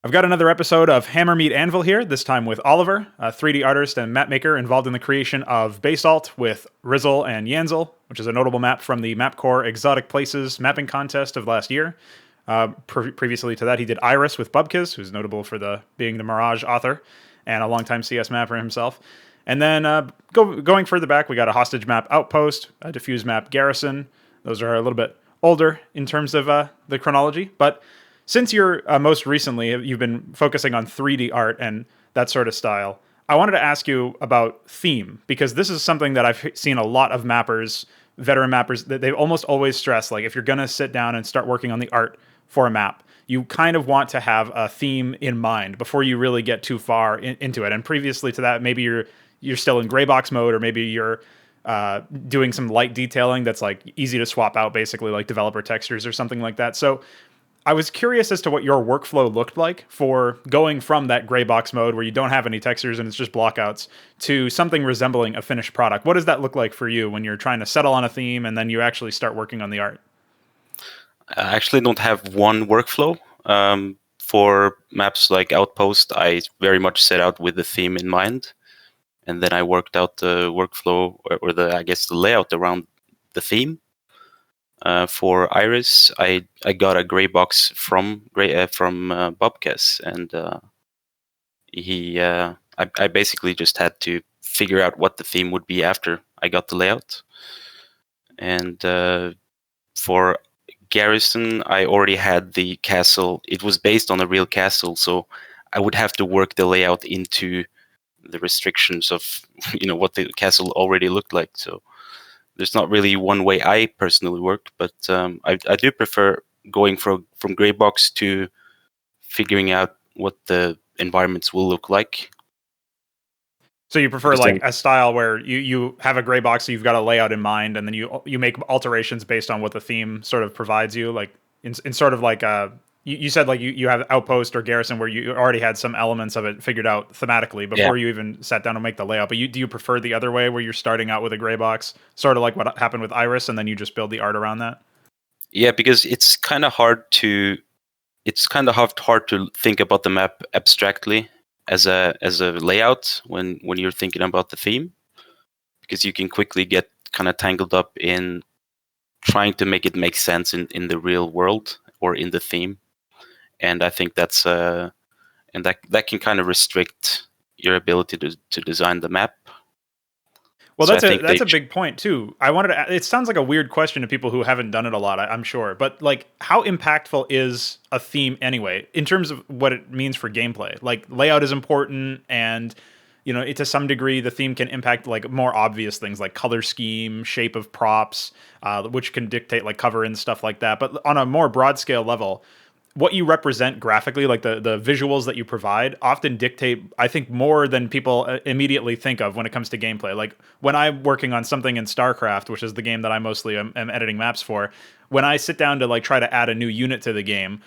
I've got another episode of Hammer Meet Anvil here, this time with Oliver, a 3D artist and mapmaker involved in the creation of Basalt with Rizzle and Yanzel, which is a notable map from the MapCore Exotic Places mapping contest of last year. Previously to that, he did Iris with BubkeZ, who's notable for being the Mirage author and a longtime CS mapper himself. And then going further back, we got a hostage map Outpost, a diffuse map Garrison. Those are a little bit older in terms of the chronology, but since you're most recently, you've been focusing on 3D art and that sort of style, I wanted to ask you about theme, because this is something that I've seen a lot of mappers, veteran mappers, that they almost always stress, like if you're going to sit down and start working on the art for a map, you kind of want to have a theme in mind before you really get too far into it. And previously to that, maybe you're still in gray box mode, or maybe you're doing some light detailing that's like easy to swap out, basically like developer textures or something like that. So I was curious as to what your workflow looked like for going from that gray box mode where you don't have any textures and it's just blockouts to something resembling a finished product. What does that look like for you when you're trying to settle on a theme and then you actually start working on the art? I actually don't have one workflow. For maps like Outpost, I very much set out with the theme in mind, and then I worked out the workflow or the layout around the theme. For Iris, I got a gray box from BubkeZ, and I basically just had to figure out what the theme would be after I got the layout. And for Garrison, I already had the castle. It was based on a real castle, so I would have to work the layout into the restrictions of what the castle already looked like. So there's not really one way I personally worked, but I do prefer going from gray box to figuring out what the environments will look like. So you prefer like a style where you have a gray box, so you've got a layout in mind, and then you make alterations based on what the theme sort of provides you, like in sort of like you said like you have Outpost or Garrison where you already had some elements of it figured out thematically before you even sat down to make the layout. But do you prefer the other way where you're starting out with a gray box, sort of like what happened with Iris, and then you just build the art around that? Yeah, because it's kind of hard to think about the map abstractly as a layout when you're thinking about the theme, because you can quickly get kind of tangled up in trying to make it make sense in the real world or in the theme. And I think that's and that can kind of restrict your ability to design the map. Well, so that's a big point too. I wanted to. It sounds like a weird question to people who haven't done it a lot, I'm sure. But like, how impactful is a theme anyway in terms of what it means for gameplay? Like, layout is important, and to some degree, the theme can impact like more obvious things like color scheme, shape of props, which can dictate like cover and stuff like that. But on a more broad scale level, what you represent graphically, like the visuals that you provide, often dictate, I think, more than people immediately think of when it comes to gameplay. Like when I'm working on something in StarCraft, which is the game that I mostly am editing maps for, when I sit down to like try to add a new unit to the game,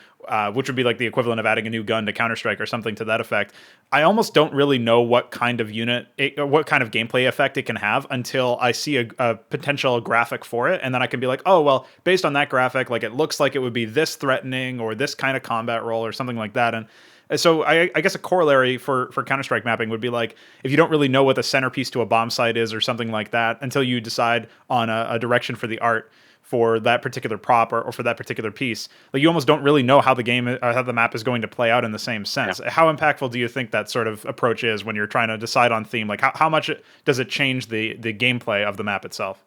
which would be like the equivalent of adding a new gun to Counter-Strike or something to that effect, I almost don't really know what kind of what kind of gameplay effect it can have until I see a potential graphic for it, and then I can be like, oh, well, based on that graphic, like it looks like it would be this threatening or this kind of combat role or something like that. And so I guess a corollary for Counter-Strike mapping would be like, if you don't really know what the centerpiece to a bomb site is or something like that until you decide on a direction for the art for that particular prop or for that particular piece, like you almost don't really know how the map is going to play out in the same sense. Yeah. How impactful do you think that sort of approach is when you're trying to decide on theme? Like how much does it change the gameplay of the map itself?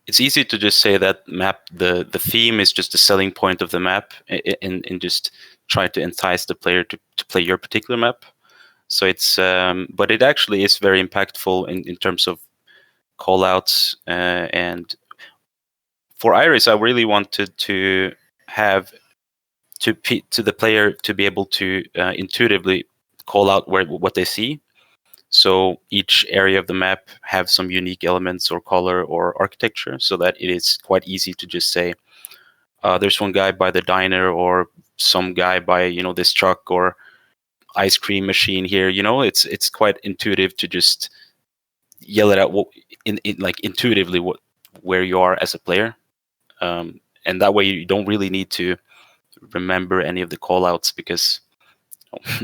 It's easy to just say that the theme is just the selling point of the map and just try to entice the player to play your particular map. So it's but it actually is very impactful in terms of callouts and for Iris, I really wanted to have to the player to be able to intuitively call out what they see. So each area of the map have some unique elements or color or architecture, so that it is quite easy to just say, there's one guy by the diner, or some guy by this truck or ice cream machine here. It's quite intuitive to just yell it out like intuitively where you are as a player. And that way you don't really need to remember any of the callouts, because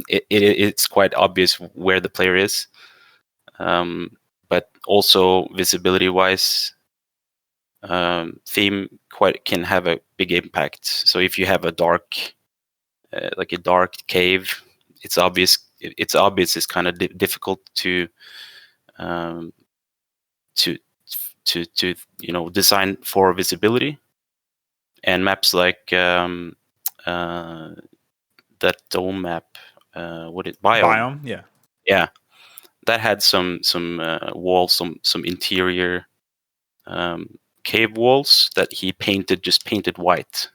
it's quite obvious where the player is. But also visibility wise, theme can have a big impact. So if you have a dark, like a dark cave, it's obvious. It's kind of difficult to design for visibility. And maps like that dome map, Biome, yeah, that had some walls, some interior cave walls that he painted white,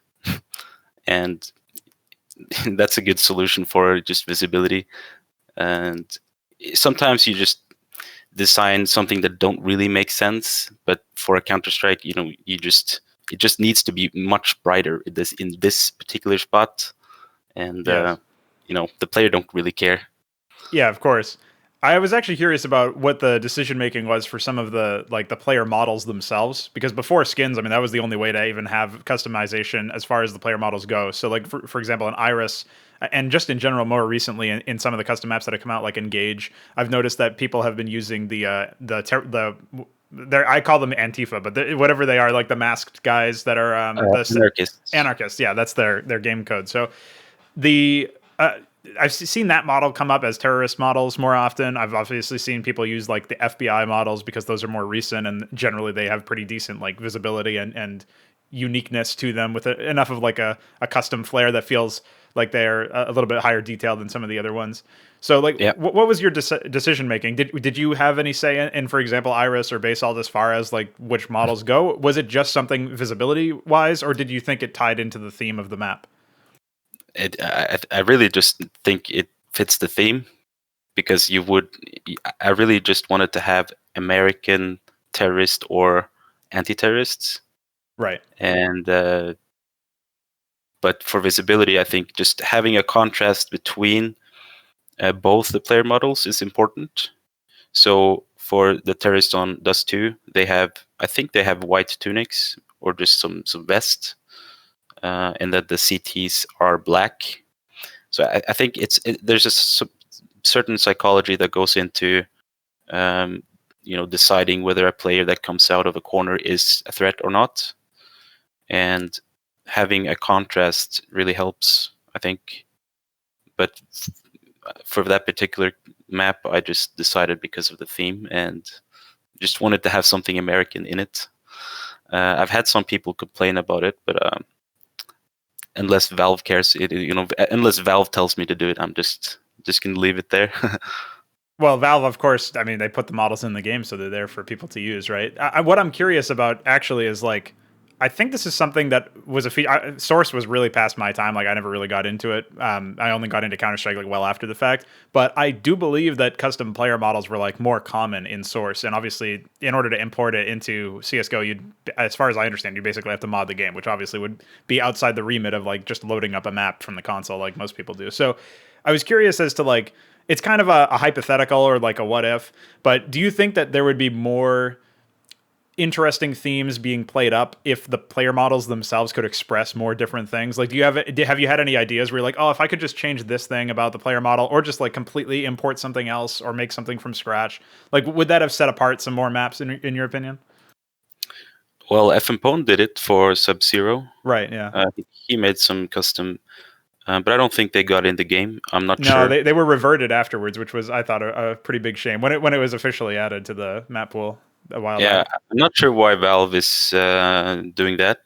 and that's a good solution for just visibility. And sometimes you just design something that don't really make sense, but for a Counter-Strike, it just needs to be much brighter in this particular spot, and yes. The player don't really care. Yeah, of course. I was actually curious about what the decision making was for some of the player models themselves, because before skins, I mean, that was the only way to even have customization as far as the player models go. So like for example, in Iris, and just in general more recently in some of the custom maps that have come out like Engage, I've noticed that people have been using I call them Antifa, but whatever they are, like the masked guys that are Anarchists. Anarchists, yeah, that's their game code. So the I've seen that model come up as terrorist models more often. I've obviously seen people use like the FBI models because those are more recent and generally they have pretty decent like visibility and uniqueness to them with enough of like a custom flair that feels like they're a little bit higher detailed than some of the other ones. So like, yeah. what was your decision making? Did you have any say in, for example, Iris or Basalt as far as like which models go? Was it just something visibility wise, or did you think it tied into the theme of the map? I really just think it fits the theme, because I really just wanted to have American terrorist or anti-terrorists, right? And but for visibility, I think just having a contrast between both the player models is important. So for the terrorists on Dust 2, I think they have white tunics or just some vest, and that the CTs are black. So I think there's a certain psychology that goes into deciding whether a player that comes out of a corner is a threat or not, and having a contrast really helps, I think. But for that particular map, I just decided because of the theme and just wanted to have something American in it. I've had some people complain about it, but unless Valve cares, unless Valve tells me to do it, I'm just gonna leave it there. Well, Valve, of course, I mean, they put the models in the game, so they're there for people to use, right? What I'm curious about actually is like, I think this is something that was Source was really past my time. Like, I never really got into it. I only got into Counter-Strike like well after the fact. But I do believe that custom player models were like more common in Source, and obviously, in order to import it into CS:GO, as far as I understand, you basically have to mod the game, which obviously would be outside the remit of like just loading up a map from the console, like most people do. So, I was curious as to like, it's kind of a hypothetical or like a what if, but do you think that there would be more interesting themes being played up if the player models themselves could express more different things? Like, have you had any ideas where you're like, oh, if I could just change this thing about the player model, or just like completely import something else or make something from scratch, like would that have set apart some more maps in your opinion? Well, FMPone did it for Sub-Zero. Right, yeah. He made some custom, but I don't think they got in the game. I'm not No, sure. they were reverted afterwards, which was, I thought, a pretty big shame when it was officially added to the map pool a while Yeah, back. I'm not sure why Valve is doing that.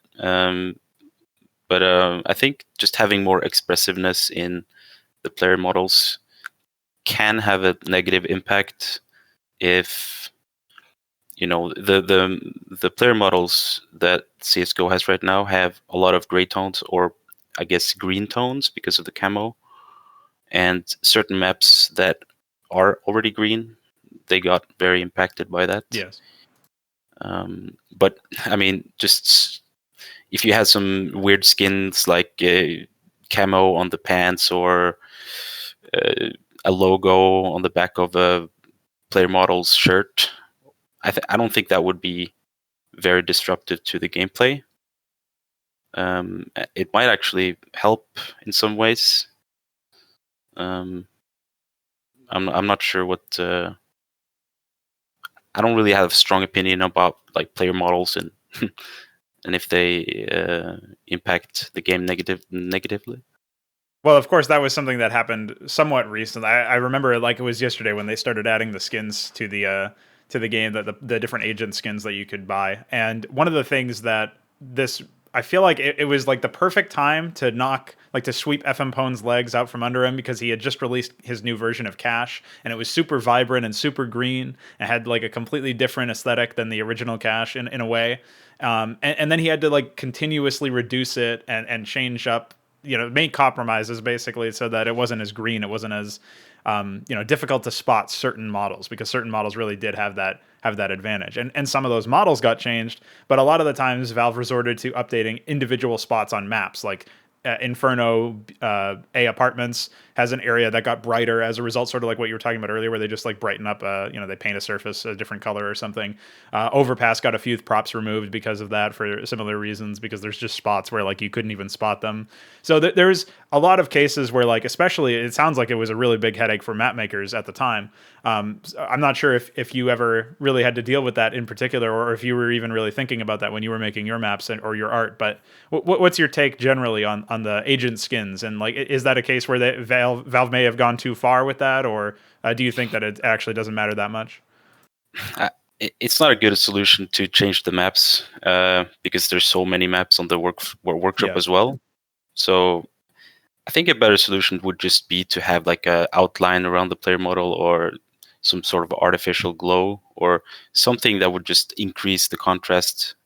But I think just having more expressiveness in the player models can have a negative impact if the player models that CS:GO has right now have a lot of gray tones, or I guess green tones because of the camo, and certain maps that are already green, they got very impacted by that. Yes. But I mean, just if you had some weird skins like camo on the pants, or a logo on the back of a player model's shirt, I don't think that would be very disruptive to the gameplay. It might actually help in some ways. I'm not sure what. I don't really have a strong opinion about like player models and and if they impact the game negatively. Well, of course, that was something that happened somewhat recently. I remember it like it was yesterday when they started adding the skins to the game, that the different agent skins that you could buy. And one of the things that this, I feel like it was like the perfect time to to sweep FM Pone's legs out from under him, because he had just released his new version of Cash, and it was super vibrant and super green and had like a completely different aesthetic than the original Cash in a way. And then he had to like continuously reduce it and change up, make compromises basically so that it wasn't as green, it wasn't as difficult to spot certain models, because certain models really did have that advantage. And some of those models got changed, but a lot of the times Valve resorted to updating individual spots on maps. Like Inferno A Apartments has an area that got brighter as a result, sort of like what you were talking about earlier, where they just like brighten up, they paint a surface a different color or something. Overpass got a few props removed because of that, for similar reasons, because there's just spots where like you couldn't even spot them. So there's a lot of cases where, like, especially it sounds like it was a really big headache for map makers at the time. I'm not sure if you ever really had to deal with that in particular, or if you were even really thinking about that when you were making your maps or your art. But what's your take generally on the agent skins? And like, is that a case where Valve may have gone too far with that, or do you think that it actually doesn't matter that much? It's not a good solution to change the maps because there's so many maps on the workshop as well. So I think a better solution would just be to have like a outline around the player model, or some sort of artificial glow, or something that would just increase the contrast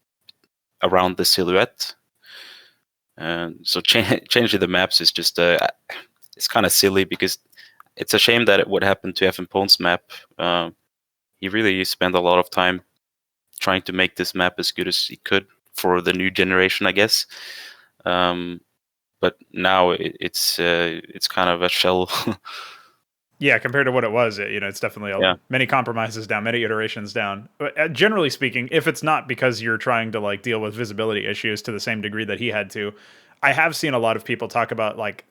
around the silhouette. So changing the maps is just it's kind of silly, because it's a shame that what happened to FM Pone's map. He really spent a lot of time trying to make this map as good as he could for the new generation, I guess. But now it's kind of a shell. Yeah, compared to what it was, it's definitely many compromises down, many iterations down. But generally speaking, if it's not because you're trying to like deal with visibility issues to the same degree that he had to, I have seen a lot of people talk about like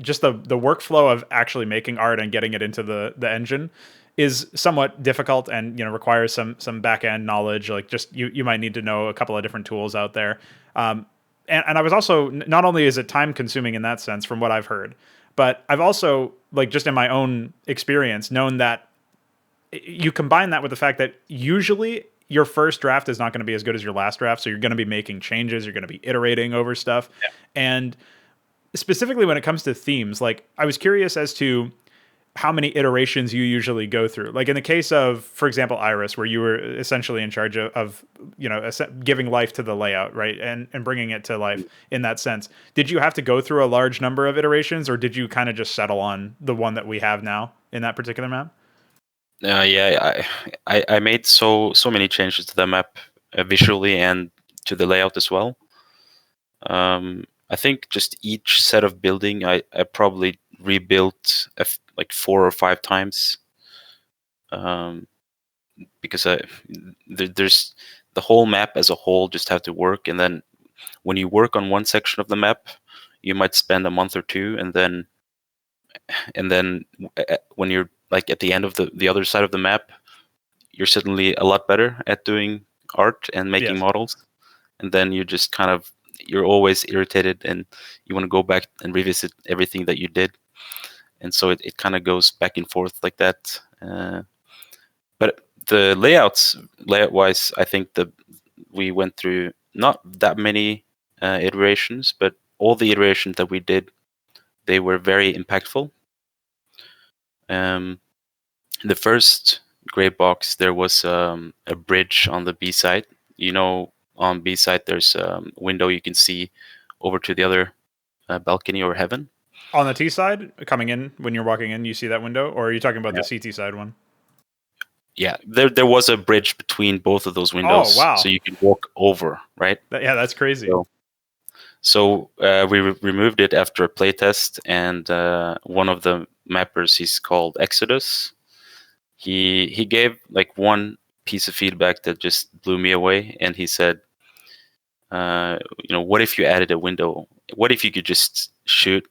just the workflow of actually making art and getting it into the engine is somewhat difficult, and requires some back end knowledge. Like, just you might need to know a couple of different tools out there. And I was also, not only is it time consuming in that sense, from what I've heard, but I've also, like, just in my own experience, known that you combine that with the fact that usually your first draft is not going to be as good as your last draft. So you're going to be making changes, you're going to be iterating over stuff. Yeah. And specifically when it comes to themes, like, I was curious as to how many iterations you usually go through. Like in the case of, for example, Iris, where you were essentially in charge of giving life to the layout, right? And bringing it to life in that sense. Did you have to go through a large number of iterations, or did you kind of just settle on the one that we have now in that particular map? Yeah, I made so many changes to the map, visually and to the layout as well. I think just each set of building, I probably rebuilt like 4 or 5 times, because there's the whole map as a whole just have to work. And then when you work on one section of the map, you might spend a month or two, and then when you're like at the end of the other side of the map, you're suddenly a lot better at doing art and making models. And then you're always irritated, and you want to go back and revisit everything that you did. And so it kind of goes back and forth like that. But the layout-wise, I think we went through not that many iterations, but all the iterations that we did, they were very impactful. The first gray box, there was a bridge on the B side. On B side, there's a window you can see over to the other balcony or heaven. On the T side, coming in, when you're walking in, you see that window? Or are you talking about the CT side one? Yeah, there was a bridge between both of those windows. Oh, wow. So you can walk over, right? Yeah, that's crazy. So we removed it after a playtest, and one of the mappers, he's called Exodus. He gave like one piece of feedback that just blew me away, and he said, what if you added a window? What if you could just shoot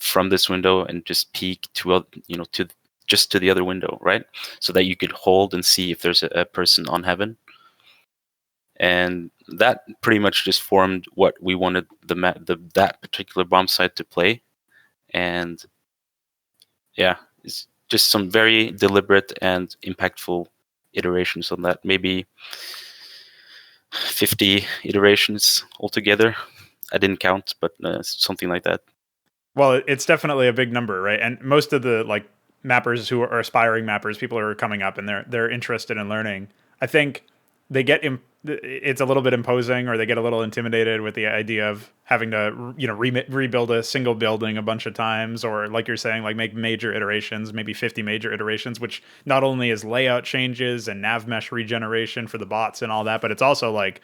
from this window and just peek to to the other window, right? So that you could hold and see if there's a person on heaven. And that pretty much just formed what we wanted that particular bomb site to play. And yeah, it's just some very deliberate and impactful iterations on that. Maybe 50 iterations altogether. I didn't count, but something like that. Well, it's definitely a big number, right? And most of the like mappers who are aspiring mappers, people who are coming up and they're interested in learning, I think they get it's a little bit imposing, or they get a little intimidated with the idea of having to rebuild a single building a bunch of times, or like you're saying, like make major iterations, maybe 50 major iterations, which not only is layout changes and nav mesh regeneration for the bots and all that, but it's also like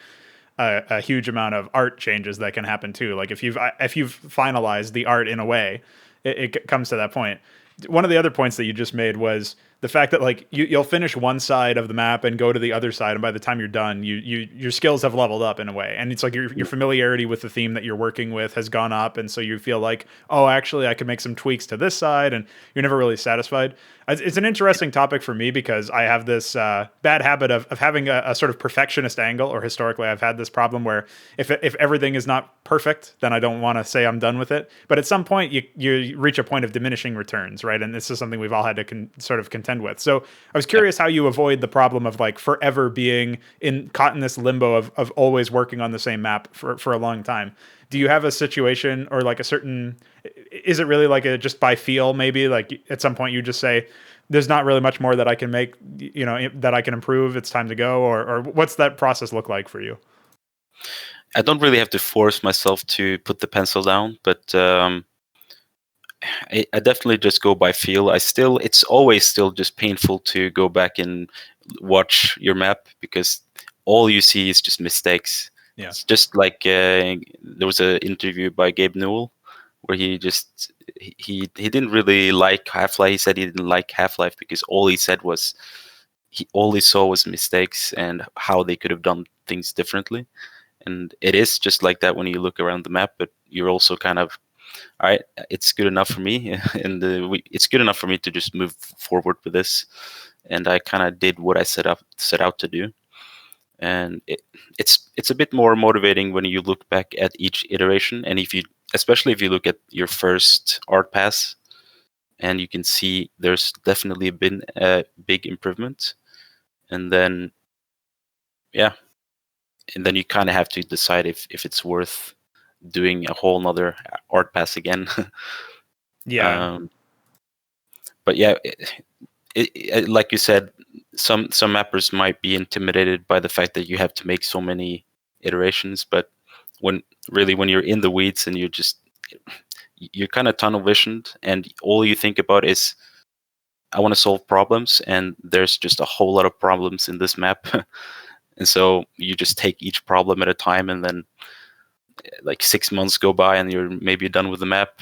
a huge amount of art changes that can happen too. Like if you've finalized the art in a way, it comes to that point. One of the other points that you just made was the fact that like you'll finish one side of the map and go to the other side, and by the time you're done, your skills have leveled up in a way, and it's like your familiarity with the theme that you're working with has gone up, and so you feel like, oh, actually I can make some tweaks to this side, and you're never really satisfied. It's an interesting topic for me because I have this bad habit of having a sort of perfectionist angle, or historically I've had this problem where if everything is not perfect, then I don't want to say I'm done with it. But at some point you reach a point of diminishing returns, right? And this is something we've all had to sort of contend with. So I was curious how you avoid the problem of like forever being caught in this limbo of always working on the same map for a long time. Do you have a situation or like a certain, is it really like a just by feel, maybe like at some point you just say, there's not really much more that I can make, that I can improve, it's time to go, or what's that process look like for you? I don't really have to force myself to put the pencil down, but I definitely just go by feel. It's always still just painful to go back and watch your map because all you see is just mistakes. Yeah. It's just like there was an interview by Gabe Newell where he didn't really like Half-Life. He said he didn't like Half-Life because all he said was all he saw was mistakes and how they could have done things differently. And it is just like that when you look around the map, but you're also kind of, all right, it's good enough for me, and it's good enough for me to just move forward with this. And I kind of did what I set out to do. And it's a bit more motivating when you look back at each iteration, and especially if you look at your first art pass, and you can see there's definitely been a big improvement. And then you kind of have to decide if it's worth doing a whole nother art pass again. Yeah. But yeah, like you said, some mappers might be intimidated by the fact that you have to make so many iterations, but when you're in the weeds and you're kind of tunnel visioned and all you think about is, I want to solve problems, and there's just a whole lot of problems in this map. And so you just take each problem at a time, and then like 6 months go by and you're maybe done with the map.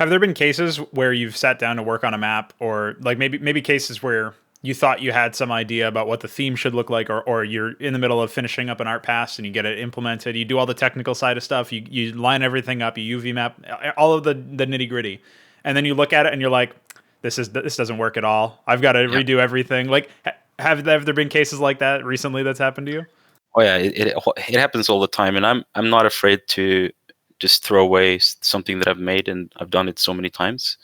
Have there been cases where you've sat down to work on a map, or like maybe cases where you thought you had some idea about what the theme should look like, or you're in the middle of finishing up an art pass and you get it implemented, you do all the technical side of stuff, you line everything up, you UV map, all of the nitty gritty, and then you look at it and you're like, this doesn't work at all. I've got to redo everything. Like, have there been cases like that recently that's happened to you? Oh yeah, it happens all the time, and I'm not afraid to just throw away something that I've made, and I've done it so many times,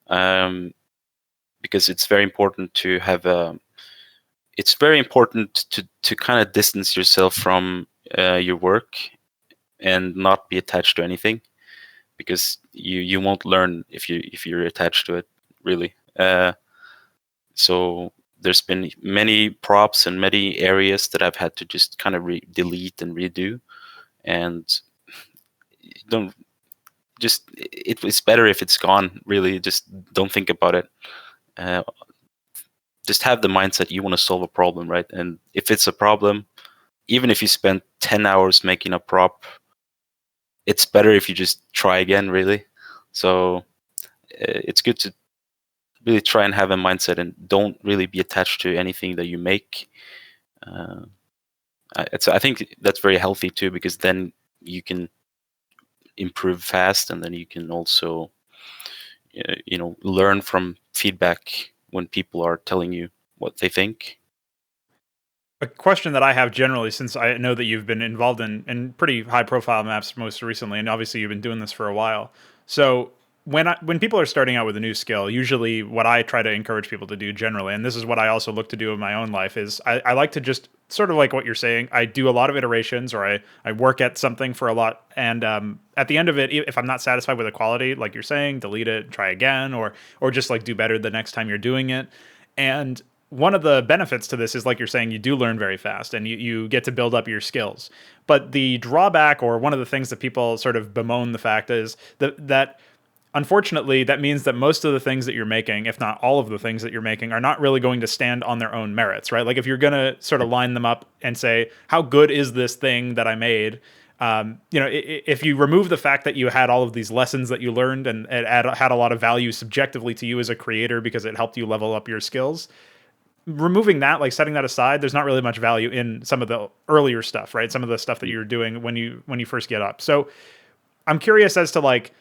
because it's very important to have it's very important to kind of distance yourself from your work and not be attached to anything, because you won't learn if you're attached to it, really. So there's been many props and many areas that I've had to just kind of delete and redo, and it's better if it's gone. Really, just don't think about it. Just have the mindset you want to solve a problem, right? And if it's a problem, even if you spend 10 hours making a prop, it's better if you just try again, really. So it's good to really try and have a mindset and don't really be attached to anything that you make. I think that's very healthy too, because then you can improve fast, and then you can also learn from feedback when people are telling you what they think. A question that I have generally, since I know that you've been involved in pretty high profile maps most recently, and obviously you've been doing this for a while. So when people are starting out with a new skill, usually what I try to encourage people to do generally, and this is what I also look to do in my own life, is I like to just sort of like what you're saying. I do a lot of iterations, or I work at something for a lot, and at the end of it, if I'm not satisfied with the quality, like you're saying, delete it, try again, or just like do better the next time you're doing it. And one of the benefits to this is, like you're saying, you do learn very fast and you get to build up your skills. But the drawback, or one of the things that people sort of bemoan the fact, is that unfortunately, that means that most of the things that you're making, if not all of the things that you're making, are not really going to stand on their own merits, right? Like if you're going to sort of line them up and say, how good is this thing that I made? If you remove the fact that you had all of these lessons that you learned and it had a lot of value subjectively to you as a creator because it helped you level up your skills, removing that, like setting that aside, there's not really much value in some of the earlier stuff, right? Some of the stuff that you're doing when you first get up. So I'm curious as to like,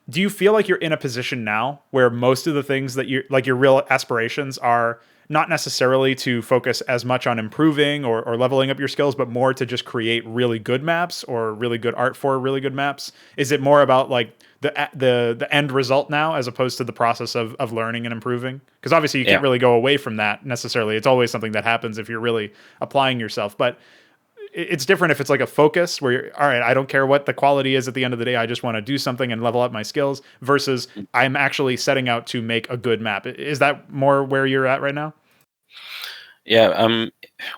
do you feel like you're in a position now where most of the things that you like, your real aspirations are not necessarily to focus as much on improving or leveling up your skills, but more to just create really good maps or really good art for really good maps? Is it more about like the end result now, as opposed to the process of learning and improving? Because obviously you can't really go away from that necessarily. It's always something that happens if you're really applying yourself. But it's different if it's like a focus where you're, all right, I don't care what the quality is at the end of the day, I just want to do something and level up my skills, versus I'm actually setting out to make a good map. Is that more where you're at right now? Yeah.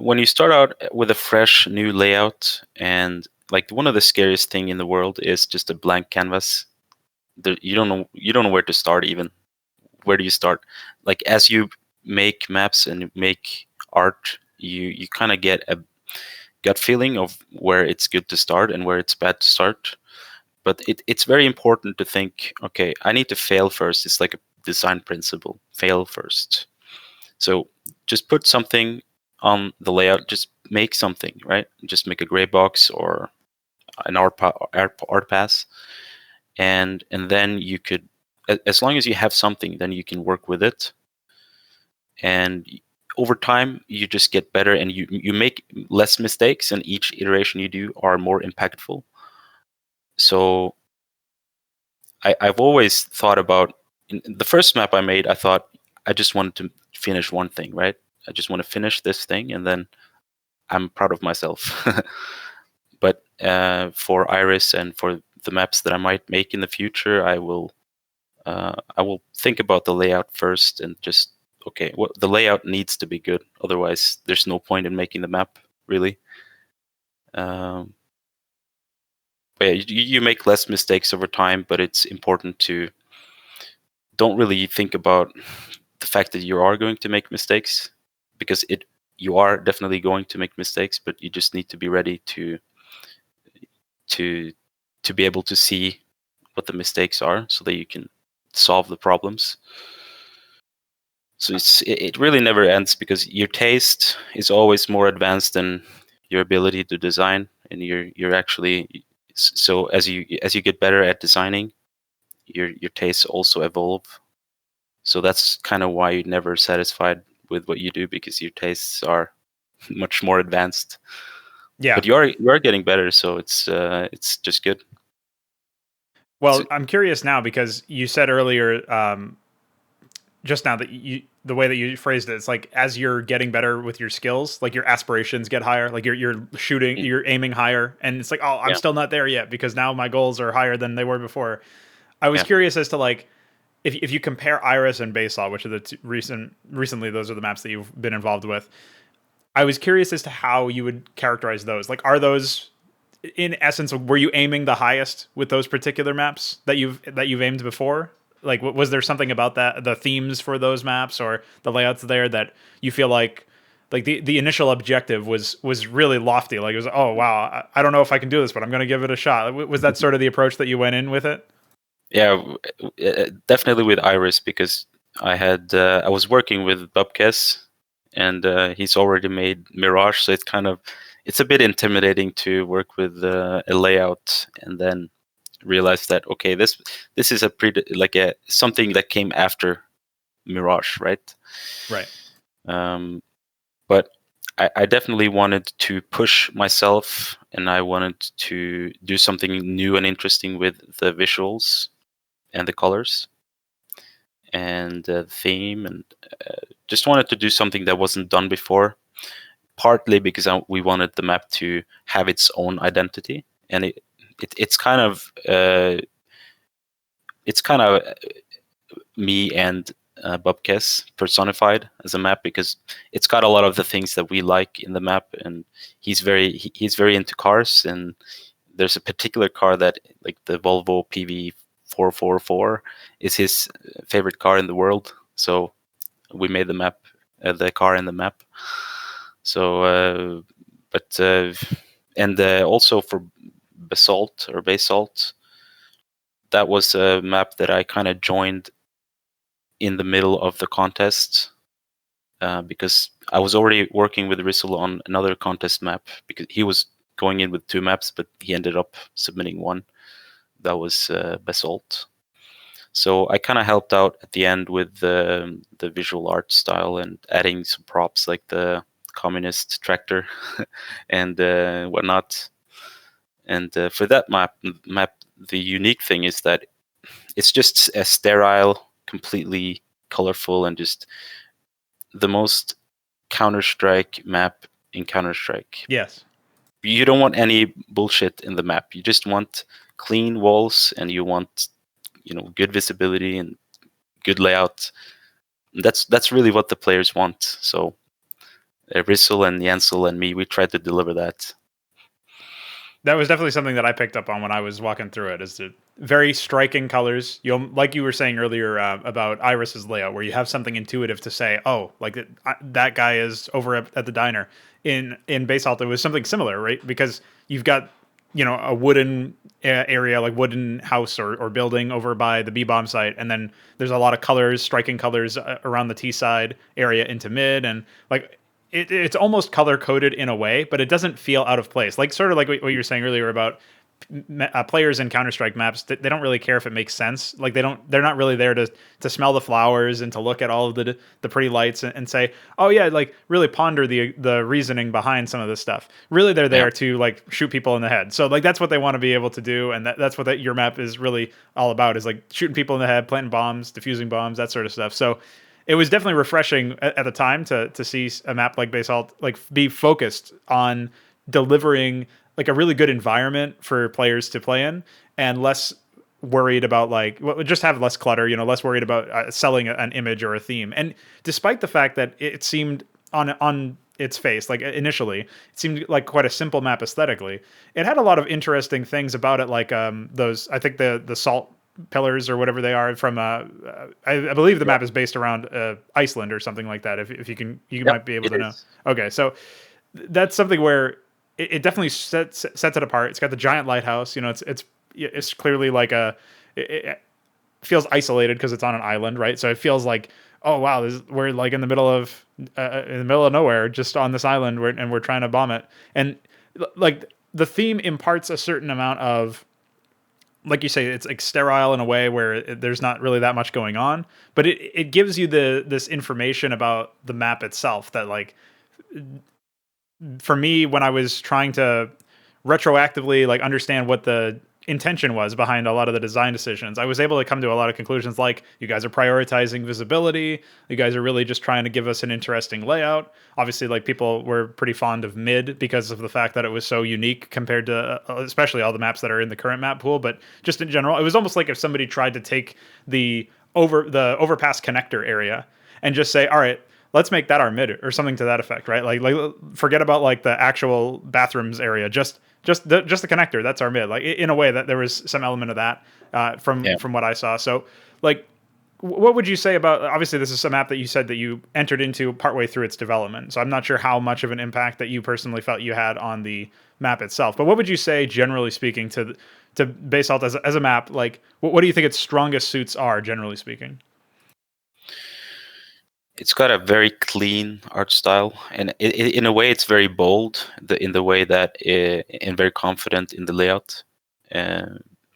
When you start out with a fresh new layout, and like one of the scariest thing in the world is just a blank canvas. You don't know where to start even. Where do you start? Like as you make maps and make art, you kind of get a gut feeling of where it's good to start and where it's bad to start. But it's very important to think, okay, I need to fail first. It's like a design principle: fail first. So just put something on the layout, just make something, right? Just make a gray box or an art pass, and then you could, as long as you have something, then you can work with it. And over time you just get better, and you make less mistakes, and each iteration you do are more impactful. So I've always thought about, in the first map I made, I thought I just wanted to finish one thing, right? I just want to finish this thing, and then I'm proud of myself. But for Iris and for the maps that I might make in the future, I will think about the layout first, and just, okay, well, the layout needs to be good. Otherwise, there's no point in making the map, really. But yeah, you make less mistakes over time, but it's important to don't really think about the fact that you are going to make mistakes, because you are definitely going to make mistakes, but you just need to be ready to be able to see what the mistakes are so that you can solve the problems. So it really never ends, because your taste is always more advanced than your ability to design, and you're actually, so as you get better at designing, your tastes also evolve. So that's kind of why you're never satisfied with what you do, because your tastes are much more advanced. Yeah. But you are getting better, so it's just good. Well, I'm curious now, because you said earlier, just now, that the way that you phrased it, it's like as you're getting better with your skills, like your aspirations get higher, like you're shooting, you're aiming higher, and it's like, oh, I'm still not there yet because now my goals are higher than they were before. I was curious as to like, if you compare Iris and Basalt, which are the recently those are the maps that you've been involved with. I was curious as to how you would characterize those. Like, are those, in essence, were you aiming the highest with those particular maps that you've aimed before? Like, was there something about that, the themes for those maps or the layouts there, that you feel like the initial objective was really lofty? Like, it was, oh wow, I don't know if I can do this, but I'm going to give it a shot. Was that sort of the approach that you went in with it? Yeah, definitely with Iris, because I was working with BubkeZ, and he's already made Mirage, so it's a bit intimidating to work with a layout and then realized that okay, this is something that came after Mirage, right? Right. But I definitely wanted to push myself, and I wanted to do something new and interesting with the visuals and the colors and the theme, and just wanted to do something that wasn't done before. Partly because we wanted the map to have its own identity, and it's kind of me and BubkeZ personified as a map, because it's got a lot of the things that we like in the map, and he's very into cars, and there's a particular car that, like the Volvo PV444, is his favorite car in the world. So we made the map, the car in the map. So, and also for Basalt, that was a map that I kind of joined in the middle of the contest, because I was already working with Rizzle on another contest map, because he was going in with 2 maps, but he ended up submitting one. That was Basalt. So I kind of helped out at the end with the visual art style and adding some props like the communist tractor and whatnot. And for that map, the unique thing is that it's just a sterile, completely colorful, and just the most Counter-Strike map in Counter-Strike. Yes. You don't want any bullshit in the map. You just want clean walls, and you want, good visibility and good layout. That's really what the players want. So Rizzle and Jensel and me, we tried to deliver that. That was definitely something that I picked up on when I was walking through it. Is the very striking colors. Like you were saying earlier about Iris's layout, where you have something intuitive to say, "Oh, like that guy is over at the diner." In Basalt, it was something similar, right? Because you've got a wooden area, like wooden house or building over by the B-bomb site, and then there's a lot of colors, striking colors around the T side area into mid, and like. It's almost color coded in a way, but it doesn't feel out of place. Like sort of like what you were saying earlier about players in Counter-Strike maps. They don't really care if it makes sense. Like they're not really there to smell the flowers and to look at all of the pretty lights and say, oh yeah, like really ponder the reasoning behind some of this stuff. Really, they're there to like shoot people in the head. So like that's what they want to be able to do, and that's what your map is really all about, is like shooting people in the head, planting bombs, defusing bombs, that sort of stuff. So it was definitely refreshing at the time to see a map like Basalt like be focused on delivering like a really good environment for players to play in, and less worried about just have less clutter, less worried about selling an image or a theme. And despite the fact that it seemed on its face, like initially, it seemed like quite a simple map aesthetically, it had a lot of interesting things about it, like those, I think the salt pillars or whatever they are from I believe the map is based around Iceland or something like that, if you might be able to know. Okay, so that's something where it definitely sets it apart. It's got the giant lighthouse, it's clearly like it feels isolated because it's on an island, right? So it feels like, oh wow, we're like in the middle of nowhere, just on this island, and we're trying to bomb it. And like the theme imparts a certain amount of, like you say, it's like sterile in a way where there's not really that much going on, but it gives you this information about the map itself that, like, for me, when I was trying to retroactively like understand what the intention was behind a lot of the design decisions, I was able to come to a lot of conclusions, like, you guys are prioritizing visibility, you guys are really just trying to give us an interesting layout. Obviously, like, people were pretty fond of mid because of the fact that it was so unique compared to especially all the maps that are in the current map pool. But just in general, it was almost like if somebody tried to take the overpass connector area and just say, all right, let's make that our mid or something to that effect, right? Like forget about like the actual bathrooms area, just the connector. That's our mid. Like, in a way that there was some element of that from what I saw. So like, what would you say about, obviously this is a map that you said that you entered into partway through its development, so I'm not sure how much of an impact that you personally felt you had on the map itself, but what would you say, generally speaking, to Basalt as a map? Like, what do you think its strongest suits are, generally speaking? It's got a very clean art style, and in a way, it's very bold. In the way that, and very confident in the layout.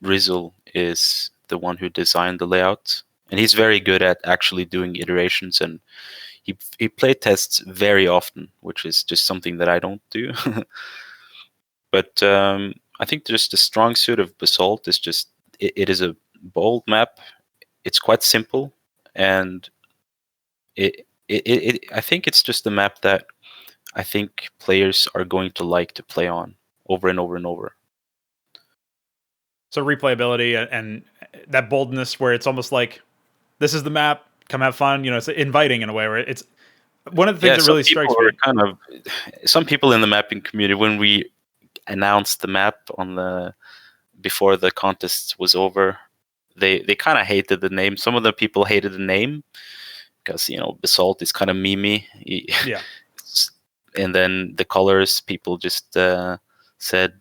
Rizzle is the one who designed the layout, and he's very good at actually doing iterations, and he play tests very often, which is just something that I don't do. But I think just the strong suit of Basalt is just it is a bold map. It's quite simple, and I think it's just a map that I think players are going to like to play on over and over and over. So replayability and that boldness, where it's almost like, this is the map, come have fun. You know, it's inviting in a way where it's one of the things that really strikes me. Some people in the mapping community, when we announced the map before the contest was over, they kind of hated the name. Some of the people hated the name because, you know, Basalt is kind of memey. Yeah. And then the colors, people just said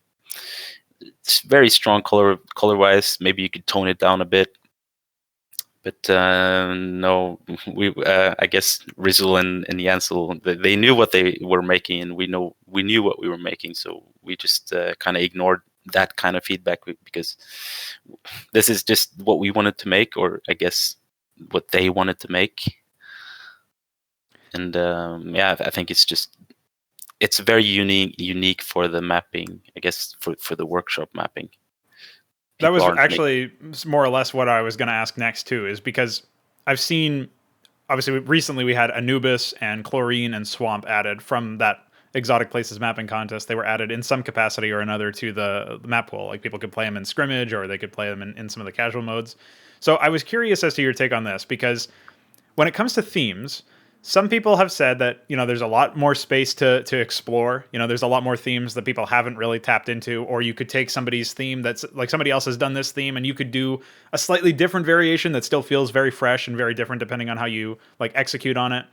it's very strong color wise. Maybe you could tone it down a bit. But no, I guess Rizzle and Jansel, they knew what they were making, and we knew what we were making. So we just kind of ignored that kind of feedback because this is just what we wanted to make, or I guess what they wanted to make. And yeah, I think it's very unique for the mapping, I guess, for the workshop mapping. That was actually more or less what I was going to ask next too, is because I've seen, obviously recently we had Anubis and Chlorine and Swamp added from that Exotic Places mapping contest. They were added in some capacity or another to the map pool. Like, people could play them in scrimmage, or they could play them in some of the casual modes. So I was curious as to your take on this, because when it comes to themes, some people have said that, you know, there's a lot more space to explore. You know, there's a lot more themes that people haven't really tapped into, or you could take somebody's theme that's like, somebody else has done this theme, and you could do a slightly different variation that still feels very fresh and very different depending on how you like execute on it.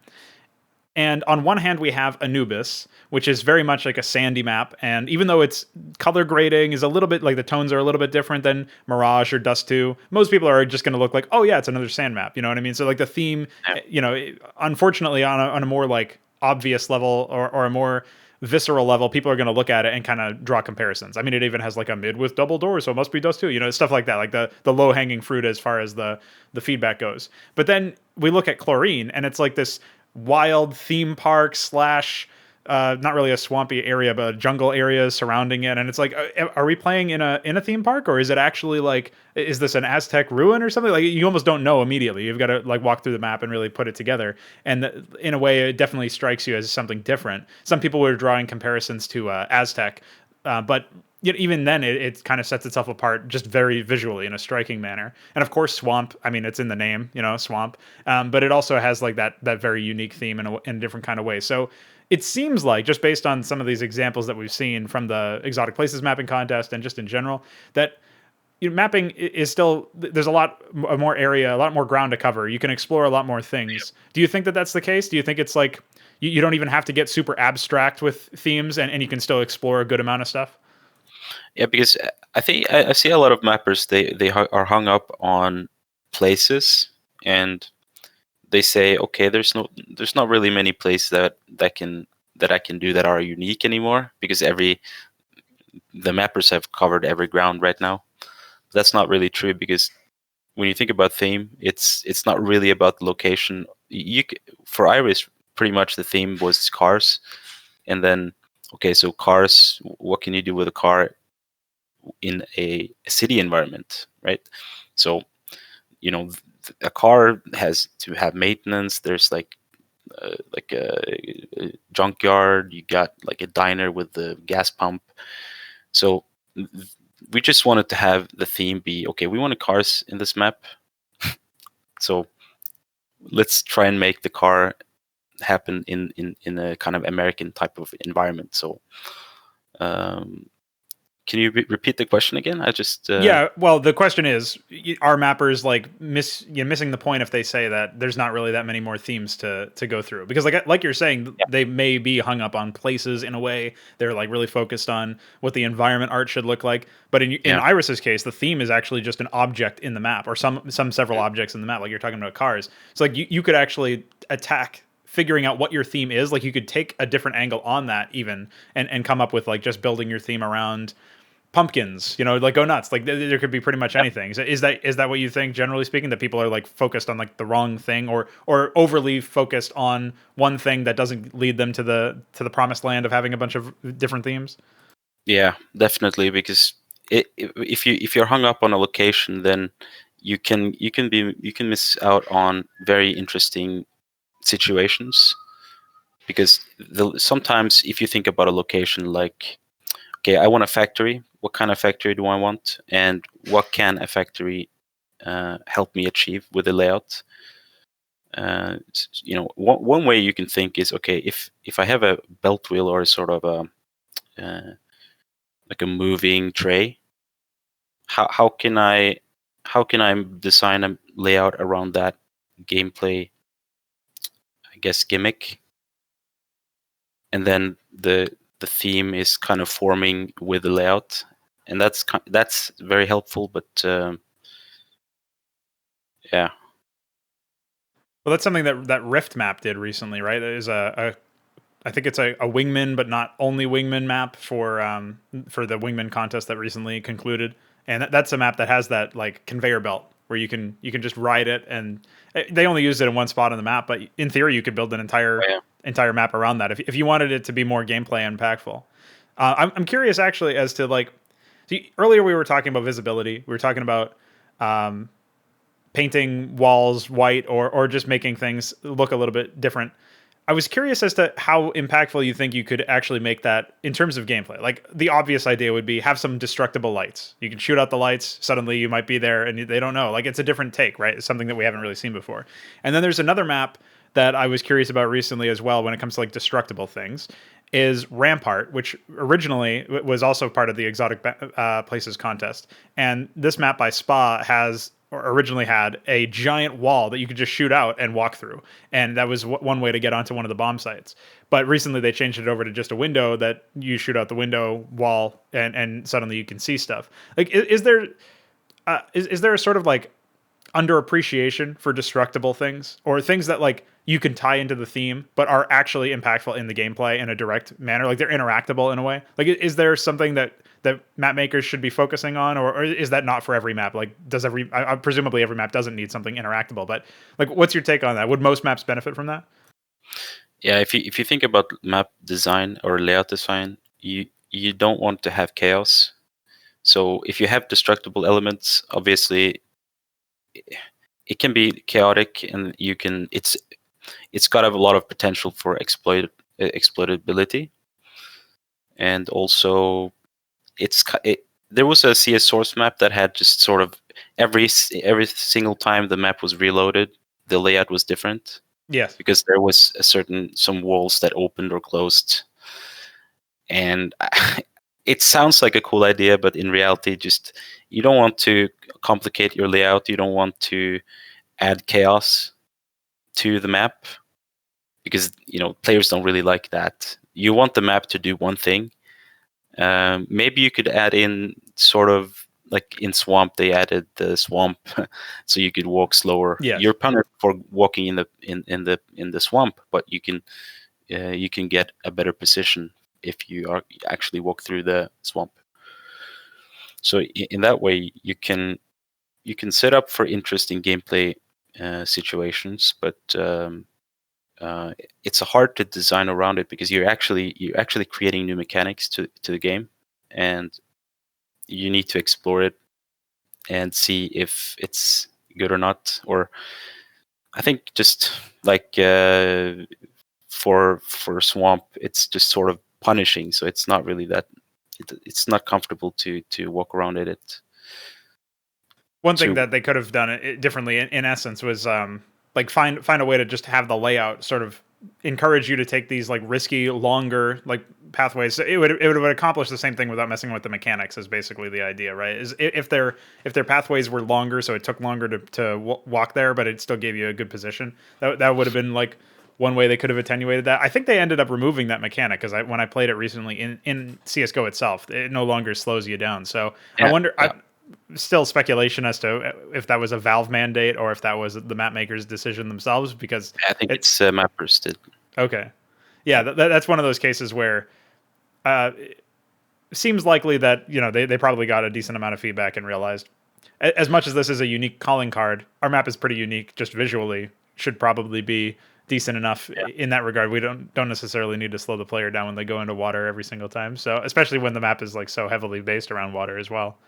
And on one hand, we have Anubis, which is very much like a sandy map. And even though its color grading is a little bit like, the tones are a little bit different than Mirage or Dust 2, most people are just going to look like, oh yeah, it's another sand map. You know what I mean? So like the theme, you know, unfortunately on a more like obvious level, or a more visceral level, people are going to look at it and kind of draw comparisons. I mean, it even has like a mid with double doors, so it must be Dust 2, you know, stuff like that, like the low hanging fruit as far as the feedback goes. But then we look at Chlorine, and it's like this wild theme park slash not really a swampy area, but jungle areas surrounding it. And it's like, are we playing in a theme park, or is it actually like, is this an Aztec ruin or something? Like, you almost don't know immediately. You've got to like walk through the map and really put it together. And in a way, it definitely strikes you as something different. Some people were drawing comparisons to Aztec, but even then, it kind of sets itself apart just very visually in a striking manner. And of course, Swamp, I mean, it's in the name, you know, Swamp, but it also has like that very unique theme in a different kind of way. So it seems like, just based on some of these examples that we've seen from the Exotic Places mapping contest and just in general, that, you know, mapping is still, there's a lot more area, a lot more ground to cover. You can explore a lot more things. Do you think that that's the case? Do you think it's like, you don't even have to get super abstract with themes, and you can still explore a good amount of stuff? Yeah, because I think I see a lot of mappers, they are hung up on places, and they say, okay, there's not really many places that I can do that are unique anymore, because the mappers have covered every ground right now. But that's not really true, because when you think about theme, it's not really about the location. For Iris, pretty much the theme was cars, and then, okay, so cars, what can you do with a car in a city environment, right? So, you know, a car has to have maintenance. There's like a junkyard. You got like a diner with the gas pump. So we just wanted to have the theme be, okay, we wanted cars in this map, so let's try and make the car happen in a kind of American type of environment. So can you repeat the question again? I just yeah. Well, the question is, are mappers like missing the point if they say that there's not really that many more themes to go through? Because like you're saying, yeah. They may be hung up on places in a way. They're like really focused on what the environment art should look like. But in Iris's case, the theme is actually just an object in the map, or several objects in the map. Like you're talking about cars. So like you could actually attack figuring out what your theme is. Like you could take a different angle on that even, and come up with like just building your theme around pumpkins, like go nuts. Like there could be pretty much anything. Is that what you think, generally speaking, that people are like focused on like the wrong thing, or overly focused on one thing that doesn't lead them to the promised land of having a bunch of different themes? Yeah, definitely, because if you're hung up on a location, then you can miss out on very interesting situations. Because sometimes if you think about a location, like, okay, I want a factory. What kind of factory do I want, and what can a factory help me achieve with the layout? One way you can think is, okay, if I have a belt wheel or a sort of uh, like a moving tray, how can I design a layout around that gameplay, I guess, gimmick? And then the theme is kind of forming with the layout, and that's very helpful. But yeah. Well, that's something that Rift map did recently, right? There's I think it's a wingman, but not only wingman map for the wingman contest that recently concluded, and that's a map that has that like conveyor belt where you can just ride it, and they only used it in one spot on the map, but in theory you could build an entire map around that if you wanted it to be more gameplay impactful. I'm curious actually as to like, see, earlier we were talking about visibility, we were talking about painting walls white or just making things look a little bit different. I was curious as to how impactful you think you could actually make that in terms of gameplay. Like the obvious idea would be have some destructible lights. You can shoot out the lights, suddenly you might be there and they don't know. Like it's a different take, right? It's something that we haven't really seen before. And then there's another map that I was curious about recently as well when it comes to like destructible things is Rampart, which originally was also part of the Exotic Places contest. And this map by Spa originally had a giant wall that you could just shoot out and walk through. And that was one way to get onto one of the bomb sites. But recently they changed it over to just a window that you shoot out the window wall and suddenly you can see stuff. Like, is there a sort of like underappreciation for destructible things, or things that like you can tie into the theme but are actually impactful in the gameplay in a direct manner, like they're interactable in a way? Like, is there something that map makers should be focusing on, or is that not for every map? Like, does presumably every map doesn't need something interactable, but like, what's your take on that? Would most maps benefit from that? Yeah, if you think about map design or layout design, you don't want to have chaos. So if you have destructible elements, obviously it can be chaotic, and it's got a lot of potential for exploitability. And also there was a CS source map that had just sort of every single time the map was reloaded, the layout was different. Yes, because there was some walls that opened or closed, and it sounds like a cool idea, but in reality, just you don't want to complicate your layout. You don't want to add chaos to the map, because players don't really like that. You want the map to do one thing. Maybe you could add in sort of like in Swamp, they added the swamp so you could walk slower. Yes. You're punished for walking in the swamp, but you can get a better position if you actually walk through the swamp. So in that way, you can set up for interesting gameplay situations, but it's hard to design around it, because you're actually creating new mechanics to the game, and you need to explore it and see if it's good or not. Or I think just like for Swamp, it's just sort of punishing, so it's not really that it's not comfortable to walk around it. One thing that they could have done it differently in essence was like find a way to just have the layout sort of encourage you to take these like risky, longer like pathways. It would accomplish the same thing without messing with the mechanics. Is basically the idea, right? Is if their pathways were longer, so it took longer to walk there, but it still gave you a good position. That would have been like one way they could have attenuated that. I think they ended up removing that mechanic, because when I played it recently in CSGO itself, it no longer slows you down. So yeah, I wonder. Yeah. Still speculation as to if that was a Valve mandate or if that was the map makers' decision themselves, because I think it's mappers did. Okay, yeah, that's one of those cases where seems likely that they probably got a decent amount of feedback and realized, as much as this is a unique calling card, our map is pretty unique just visually. Should probably be decent enough in that regard. We don't necessarily need to slow the player down when they go into water every single time. So especially when the map is like so heavily based around water as well.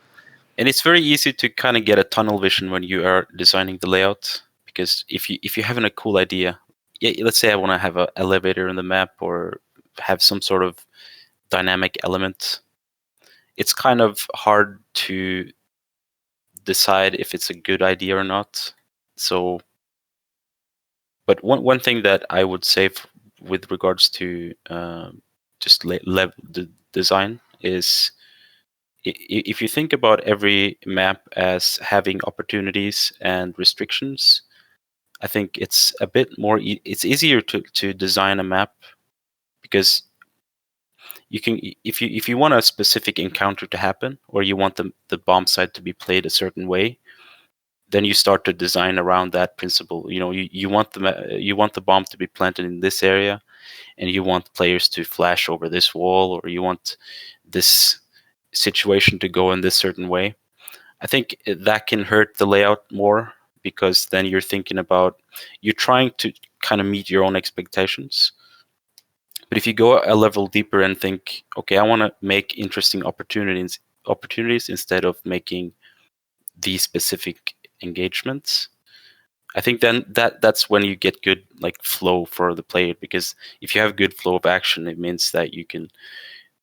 And it's very easy to kind of get a tunnel vision when you are designing the layout, because if you're having a cool idea, let's say I want to have an elevator in the map or have some sort of dynamic element, it's kind of hard to decide if it's a good idea or not. So, but one thing that I would say with regards to just the design is, if you think about every map as having opportunities and restrictions, I think it's a bit more. It's easier to design a map, because you can, if you want a specific encounter to happen, or you want the bomb site to be played a certain way, then you start to design around that principle. You want the bomb to be planted in this area, and you want players to flash over this wall, or you want this situation to go in this certain way. I think that can hurt the layout more, because then you're trying to kind of meet your own expectations. But if you go a level deeper and think, okay, I want to make interesting opportunities instead of making these specific engagements, I think then that's when you get good like flow for the player. Because if you have good flow of action, it means that you can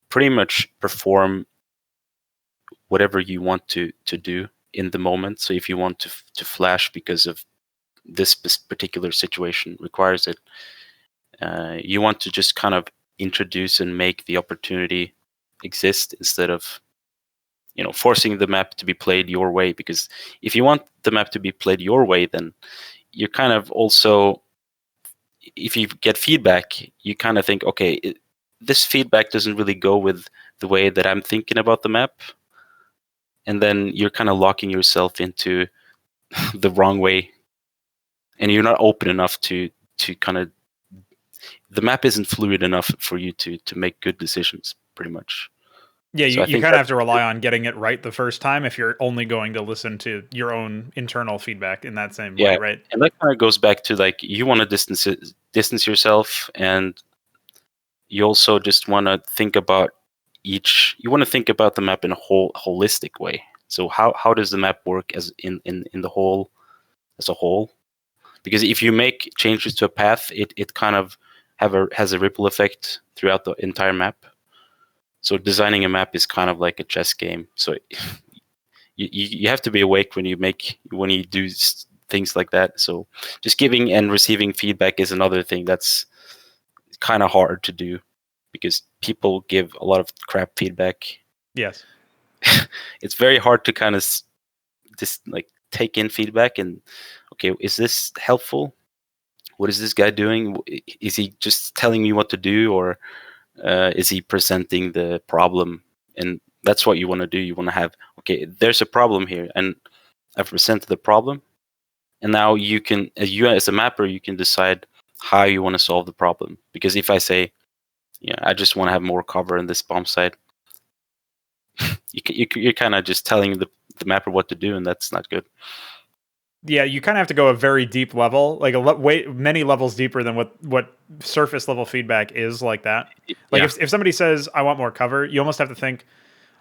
pretty much perform whatever you want to do in the moment. So if you want to flash because of this particular situation requires it, you want to just kind of introduce and make the opportunity exist, instead of forcing the map to be played your way. Because if you want the map to be played your way, then you're kind of also, if you get feedback, you kind of think, okay, this feedback doesn't really go with the way that I'm thinking about the map. And then you're kind of locking yourself into the wrong way, and you're not open enough to kind of, the map isn't fluid enough for you to make good decisions, pretty much. Yeah, you kind of have to rely on getting it right the first time if you're only going to listen to your own internal feedback in that same way, right? And that kind of goes back to like, you want to distance yourself, and you also just want to think about the map in a holistic way. So how does the map work as in the whole, as a whole? Because if you make changes to a path, it kind of has a ripple effect throughout the entire map. So designing a map is kind of like a chess game. So you have to be awake when you do things like that. So just giving and receiving feedback is another thing that's kind of hard to do, because people give a lot of crap feedback. Yes. It's very hard to kind of just like take in feedback and, okay, is this helpful? What is this guy doing? Is he just telling me what to do, or is he presenting the problem? And that's what you want to do. You want to have, okay, there's a problem here, and I've presented the problem, and now you as a mapper, you can decide how you want to solve the problem. Because if I say, I just want to have more cover in this bomb site, you're kind of just telling the mapper what to do, and that's not good. Yeah, you kind of have to go a very deep level, like many levels deeper than what surface level feedback is like that. Like if somebody says, I want more cover, you almost have to think,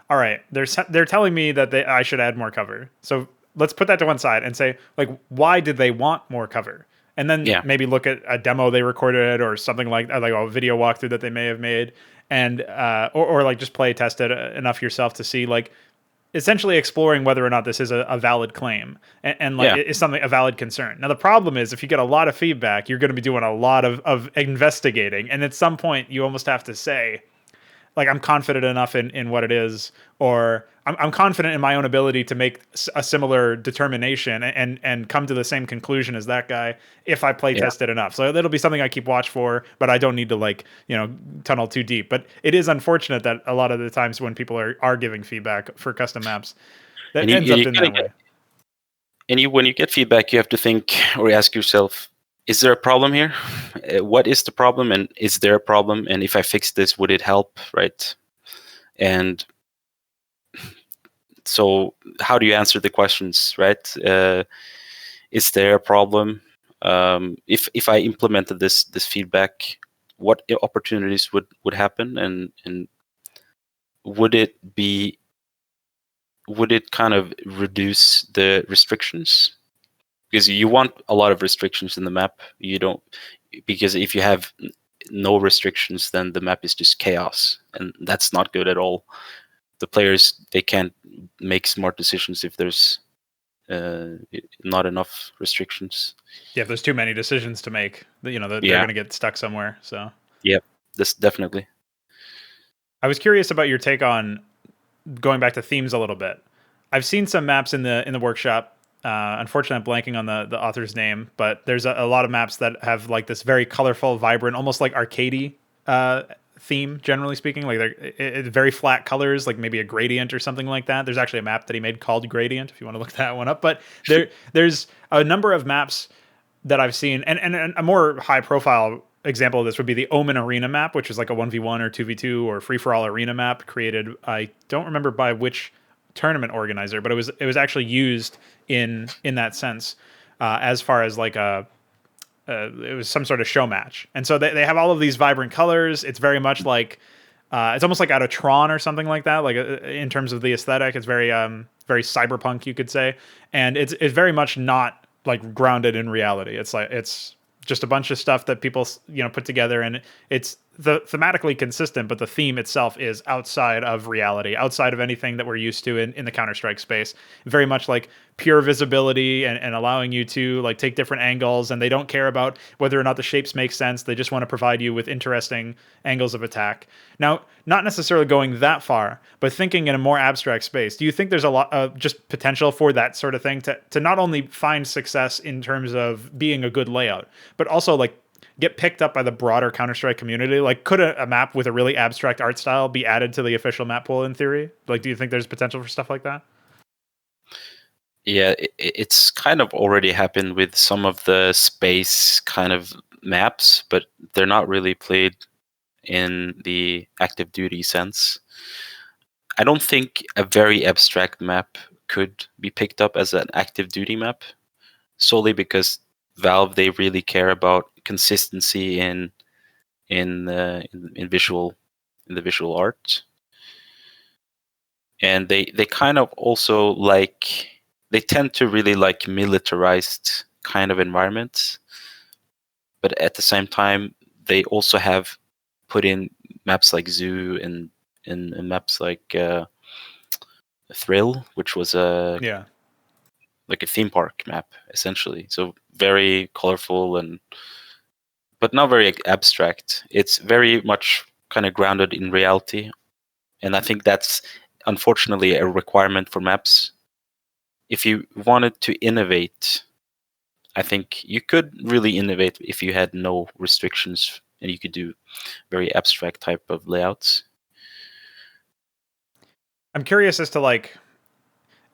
all right, they're telling me that I should add more cover. So let's put that to one side and say, like, why did they want more cover? And then maybe look at a demo they recorded, or something like a video walkthrough that they may have made, and or like just play test it enough yourself to see, like, essentially exploring whether or not this is a valid claim and is something a valid concern. Now, the problem is, if you get a lot of feedback, you're going to be doing a lot of investigating. And at some point you almost have to say, like, I'm confident enough in what it is, or I'm confident in my own ability to make a similar determination and come to the same conclusion as that guy if I play test it enough. So that'll be something I keep watch for, but I don't need to tunnel too deep. But it is unfortunate that a lot of the times when people are giving feedback for custom maps, that ends up in that way. And when you get feedback, you have to think or ask yourself, is there a problem here? What is the problem? And is there a problem? And if I fix this, would it help? Right? And so how do you answer the questions, right? Is there a problem? If I implemented this feedback, what opportunities would happen, and would it kind of reduce the restrictions? Because you want a lot of restrictions in the map. You don't, because if you have no restrictions, then the map is just chaos, and that's not good at all. The players, they can't make smart decisions if there's not enough restrictions. Yeah, if there's too many decisions to make, they're going to get stuck somewhere. So yep, this definitely. I was curious about your take on going back to themes a little bit. I've seen some maps in the workshop. Unfortunately, I'm blanking on the author's name, but there's a lot of maps that have like this very colorful, vibrant, almost like arcadey theme. Generally speaking, like they're very flat colors, like maybe a gradient or something like that. There's actually a map that he made called Gradient, if you want to look that one up. But there's a number of maps that I've seen, and a more high profile example of this would be the Omen Arena map, which is like a 1v1 or 2v2 or free-for-all arena map created, I don't remember by which tournament organizer, but it was actually used in that sense, as far as like it was some sort of show match. And so they have all of these vibrant colors. It's very much like it's almost like out of Tron or something like that, like in terms of the aesthetic. It's very very cyberpunk, you could say, and it's very much not like grounded in reality. It's like it's just a bunch of stuff that people put together, and it's thematically consistent, but the theme itself is outside of reality, outside of anything that we're used to in the Counter-Strike space. Very much like pure visibility and allowing you to like take different angles, and they don't care about whether or not the shapes make sense. They just want to provide you with interesting angles of attack. Now, not necessarily going that far, but thinking in a more abstract space, do you think there's a lot of just potential for that sort of thing to not only find success in terms of being a good layout, but also like get picked up by the broader Counter-Strike community? Like, could a map with a really abstract art style be added to the official map pool in theory? Like, do you think there's potential for stuff like that? Yeah, it's kind of already happened with some of the space kind of maps, but they're not really played in the active duty sense. I don't think a very abstract map could be picked up as an active duty map, solely because Valve, they really care about consistency in visual, in the visual art, and they kind of also like, they tend to really like militarized kind of environments, but at the same time they also have put in maps like Zoo and maps like Thrill, which was like a theme park map essentially. So very colorful but not very abstract. It's very much kind of grounded in reality, and I think that's unfortunately a requirement for maps. If you wanted to innovate, I think you could really innovate if you had no restrictions and you could do very abstract type of layouts. I'm curious as to like,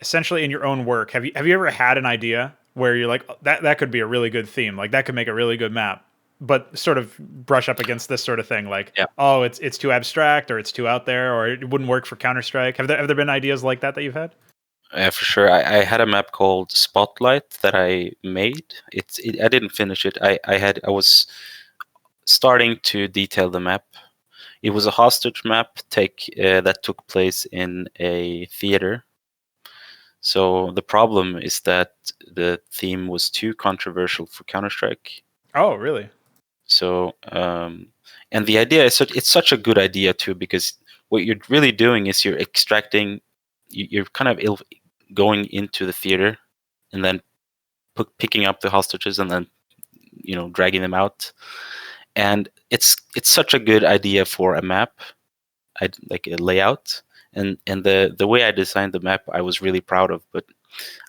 essentially in your own work, have you ever had an idea where you're like, that could be a really good theme, like that could make a really good map, but sort of brush up against this sort of thing, like, yeah, oh, it's too abstract, or it's too out there, or it wouldn't work for Counter-Strike? Have there been ideas like that you've had? Yeah, for sure. I had a map called Spotlight that I made. I didn't finish it. I was starting to detail the map. It was a hostage map that took place in a theater. So the problem is that the theme was too controversial for Counter-Strike. Oh, really? So and the idea is, it's such a good idea too, because what you're really doing is you're extracting, you're kind of going into the theater and then picking up the hostages and then dragging them out. And it's such a good idea for a map, like a layout. And the way I designed the map, I was really proud of, but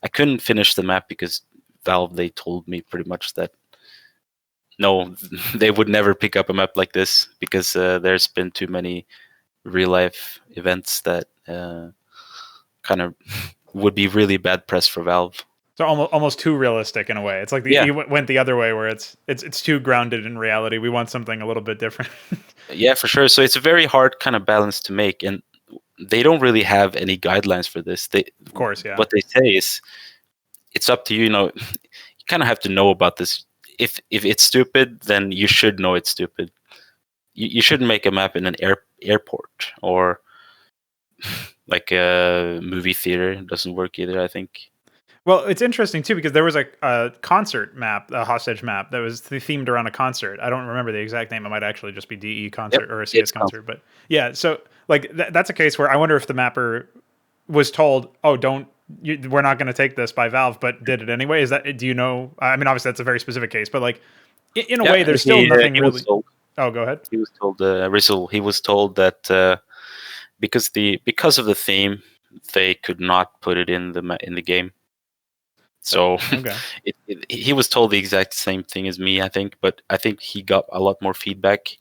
I couldn't finish the map because Valve, they told me pretty much that no, they would never pick up a map like this, because there's been too many real life events that kind of would be really bad press for Valve. So almost too realistic in a way. It's like you went the other way, where it's too grounded in reality. We want something a little bit different. Yeah, for sure. So it's a very hard kind of balance to make, and they don't really have any guidelines for this. Of course, yeah. What they say is, it's up to you. You know, you kind of have to know about this. If it's stupid, then you should know it's stupid. You shouldn't make a map in an airport or like a movie theater. It doesn't work either, I think. Well, it's interesting too because there was a concert map, a hostage map that was themed around a concert. I don't remember the exact name. It might actually just be DE concert or a CS concert. But yeah, so like that's a case where I wonder if the mapper was told, "Oh, we're not going to take this by Valve," but did it anyway. Is that? Do you know? I mean, obviously that's a very specific case, but like in a way, there's still nothing really. Oh, go ahead. He was told Rizzle. He was told that because of the theme, they could not put it in the game. So okay. He was told the exact same thing as me, I think, but I think he got a lot more feedback,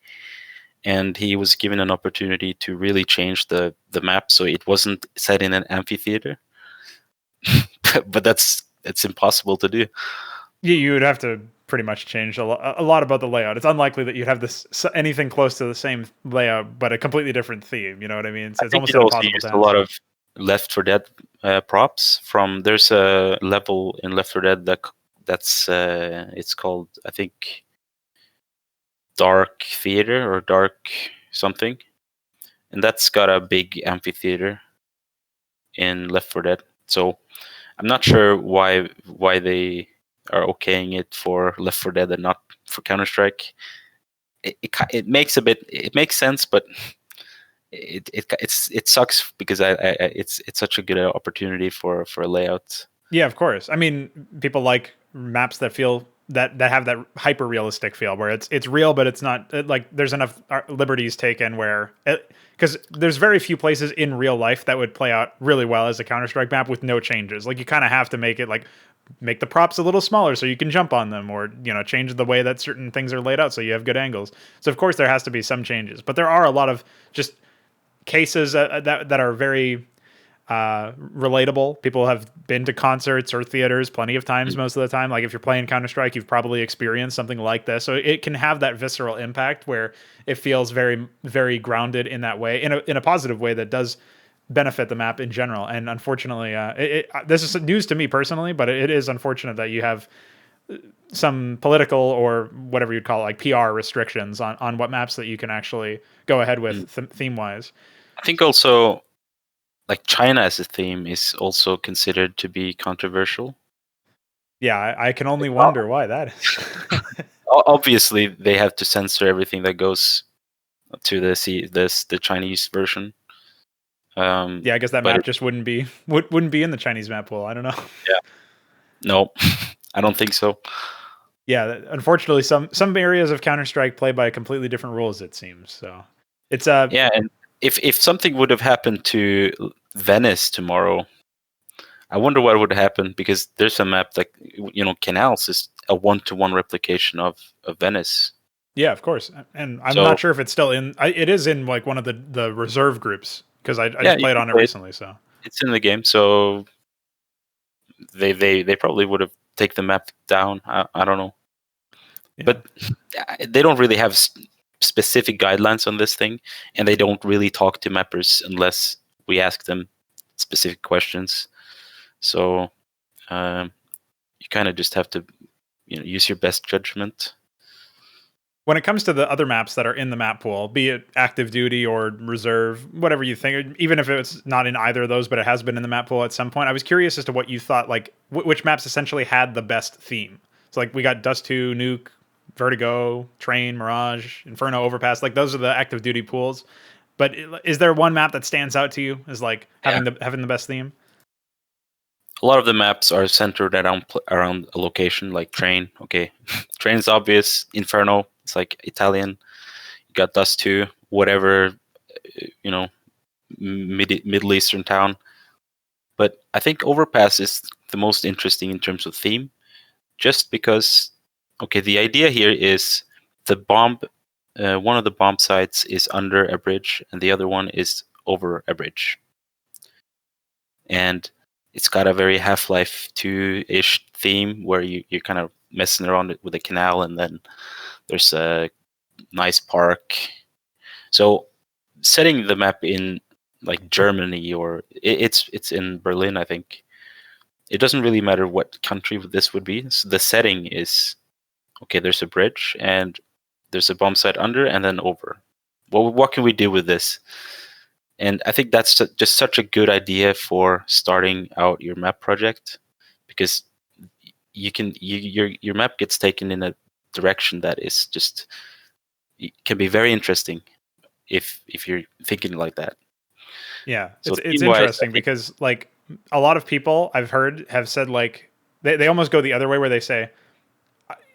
and he was given an opportunity to really change the map so it wasn't set in an amphitheater. But that's impossible to do. You would have to pretty much change a lot about the layout. It's unlikely that you'd have anything close to the same layout, but a completely different theme. You know what I mean? So it's almost impossible to have. A lot of Left 4 Dead props from. There's a level in Left 4 Dead that's it's called, I think, Dark Theater or Dark something, and that's got a big amphitheater in Left 4 Dead. So I'm not sure why they are okaying it for Left 4 Dead and not for Counter-Strike. It makes sense, but it sucks because it's such a good opportunity for a layout. Yeah, of course. I mean, people like maps that feel that have that hyper realistic feel where it's real, but it's not like there's enough liberties taken where because there's very few places in real life that would play out really well as a Counter-Strike map with no changes. Like you kind of have to make it like make the props a little smaller so you can jump on them, or change the way that certain things are laid out so you have good angles. So of course there has to be some changes, but there are a lot of just cases that are very relatable. People have been to concerts or theaters plenty of times. Most of the time, like if you're playing Counter-Strike, you've probably experienced something like this, so it can have that visceral impact where it feels very, very grounded in that way, in a positive way that does benefit the map in general. And unfortunately, this is news to me personally, but it is unfortunate that you have some political or whatever you'd call it, like PR restrictions on what maps that you can actually go ahead with theme wise. I think also like China as a theme is also considered to be controversial. Yeah, I can only wonder why that is. Obviously, they have to censor everything that goes to the Chinese version. Yeah, I guess that map just wouldn't be in the Chinese map pool. I don't know. Yeah, no, I don't think so. Yeah, unfortunately, some areas of Counter-Strike play by completely different rules. It seems so. It's yeah, and if something would have happened to Venice tomorrow, I wonder what would happen, because there's a map that Canals is a 1-to-1 replication of Venice. Yeah, of course, and I'm not sure if it's still in. It is in like one of the reserve groups because I just played on it recently. So it's in the game. So they probably would have taken the map down. I don't know, but they don't really have specific guidelines on this thing, and they don't really talk to mappers unless we ask them specific questions. So you kind of just have to use your best judgment. When it comes to the other maps that are in the map pool, be it active duty or reserve, whatever you think, even if it's not in either of those, but it has been in the map pool at some point, I was curious as to what you thought, like which maps essentially had the best theme. So like we got Dust 2, Nuke, Vertigo, Train, Mirage, Inferno, Overpass. Like those are the active duty pools. But is there one map that stands out to you as like having the best theme? A lot of the maps are centered around a location, like Train. Okay, Train's obvious. Inferno, it's like Italian. You got Dust 2, whatever, Middle Eastern town. But I think Overpass is the most interesting in terms of theme, just because, okay, the idea here is the bomb. One of the bomb sites is under a bridge, and the other one is over a bridge. And it's got a very Half-Life 2-ish theme where you're kind of messing around with a canal, and then there's a nice park. So setting the map in like Germany, or it's in Berlin, I think. It doesn't really matter what country this would be. So the setting is, okay, there's a bridge and there's a bomb site under and then over. Well, what can we do with this? And I think that's just such a good idea for starting out your map project, because your map gets taken in a direction that is just, it can be very interesting if you're thinking like that. Yeah, so it's interesting because like a lot of people I've heard have said like they almost go the other way, where they say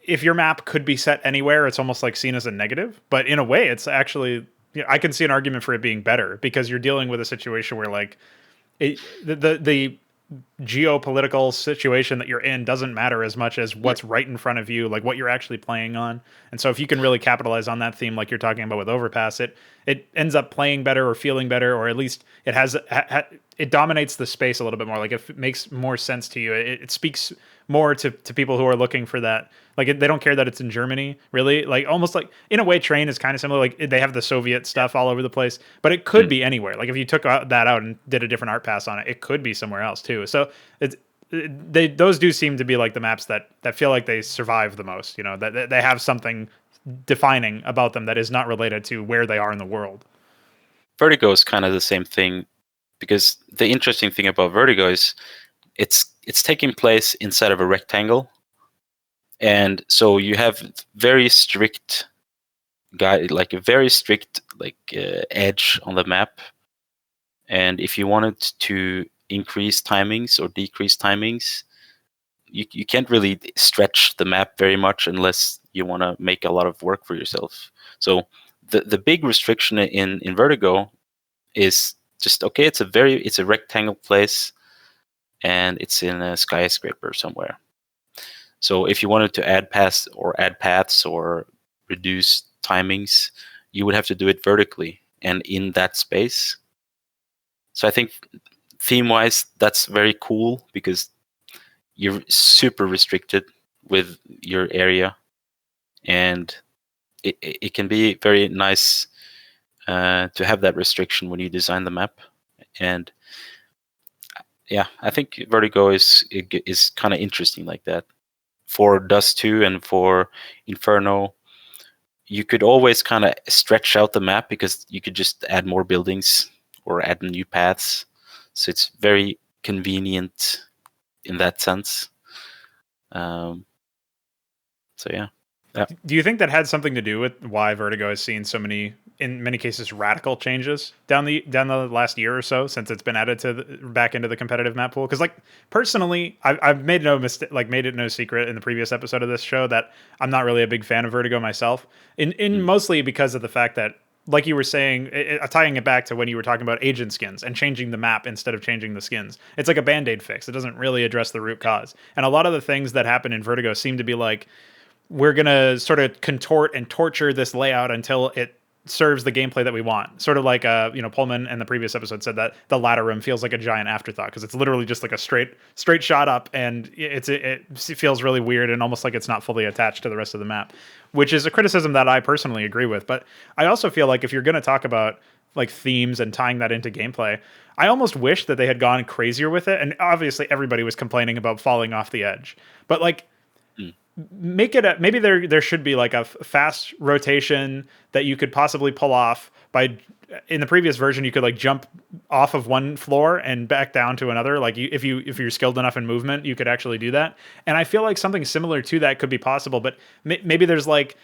if your map could be set anywhere, it's almost like seen as a negative. But in a way, it's actually, you know, I can see an argument for it being better, because you're dealing with a situation where like the geopolitical situation that you're in doesn't matter as much as what's right in front of you, like what you're actually playing on. And so if you can really capitalize on that theme, like you're talking about with Overpass, it ends up playing better or feeling better, or at least it has it dominates the space a little bit more. Like it makes more sense to you. It speaks more to people who are looking for that. Like they don't care that it's in Germany, really. Like almost like in a way, Train is kind of similar. Like they have the Soviet stuff all over the place, but it could be anywhere. Like if you took that out and did a different art pass on it, it could be somewhere else too. So those do seem to be like the maps that feel like they survive the most. You know, that they have something defining about them that is not related to where they are in the world. Vertigo is kind of the same thing, because the interesting thing about Vertigo is it's taking place inside of a rectangle, and so you have very strict edge on the map. And if you wanted to increase timings or decrease timings, you can't really stretch the map very much unless you want to make a lot of work for yourself. So the big restriction in Vertigo is just, okay, it's a rectangle place, and it's in a skyscraper somewhere. So if you wanted to add paths or reduce timings, you would have to do it vertically and in that space. So I think theme-wise, that's very cool, because you're super restricted with your area, and it can be very nice to have that restriction when you design the map. And yeah, I think Vertigo is kind of interesting like that. For Dust 2 and for Inferno, you could always kind of stretch out the map, because you could just add more buildings or add new paths. So it's very convenient in that sense. So yeah. Do you think that had something to do with why Vertigo has seen so many, in many cases, radical changes down the last year or so since it's been added to back into the competitive map pool? Because like personally, I've made no mistake, like made it no secret in the previous episode of this show that I'm not really a big fan of Vertigo myself. Mostly because of the fact that, like you were saying, tying it back to when you were talking about agent skins and changing the map instead of changing the skins. It's like a Band-Aid fix. It doesn't really address the root cause. And a lot of the things that happen in Vertigo seem to be like, we're going to sort of contort and torture this layout until it serves the gameplay that we want. Sort of like, Pullman in the previous episode said that the ladder room feels like a giant afterthought, because it's literally just like a straight shot up, and it feels really weird and almost like it's not fully attached to the rest of the map, which is a criticism that I personally agree with. But I also feel like if you're going to talk about like themes and tying that into gameplay, I almost wish that they had gone crazier with it. And obviously everybody was complaining about falling off the edge, but like, make it maybe there should be like a fast rotation that you could possibly pull off by, in the previous version you could like jump off of one floor and back down to another. Like if you're skilled enough in movement, you could actually do that. And I feel like something similar to that could be possible, but maybe there's like,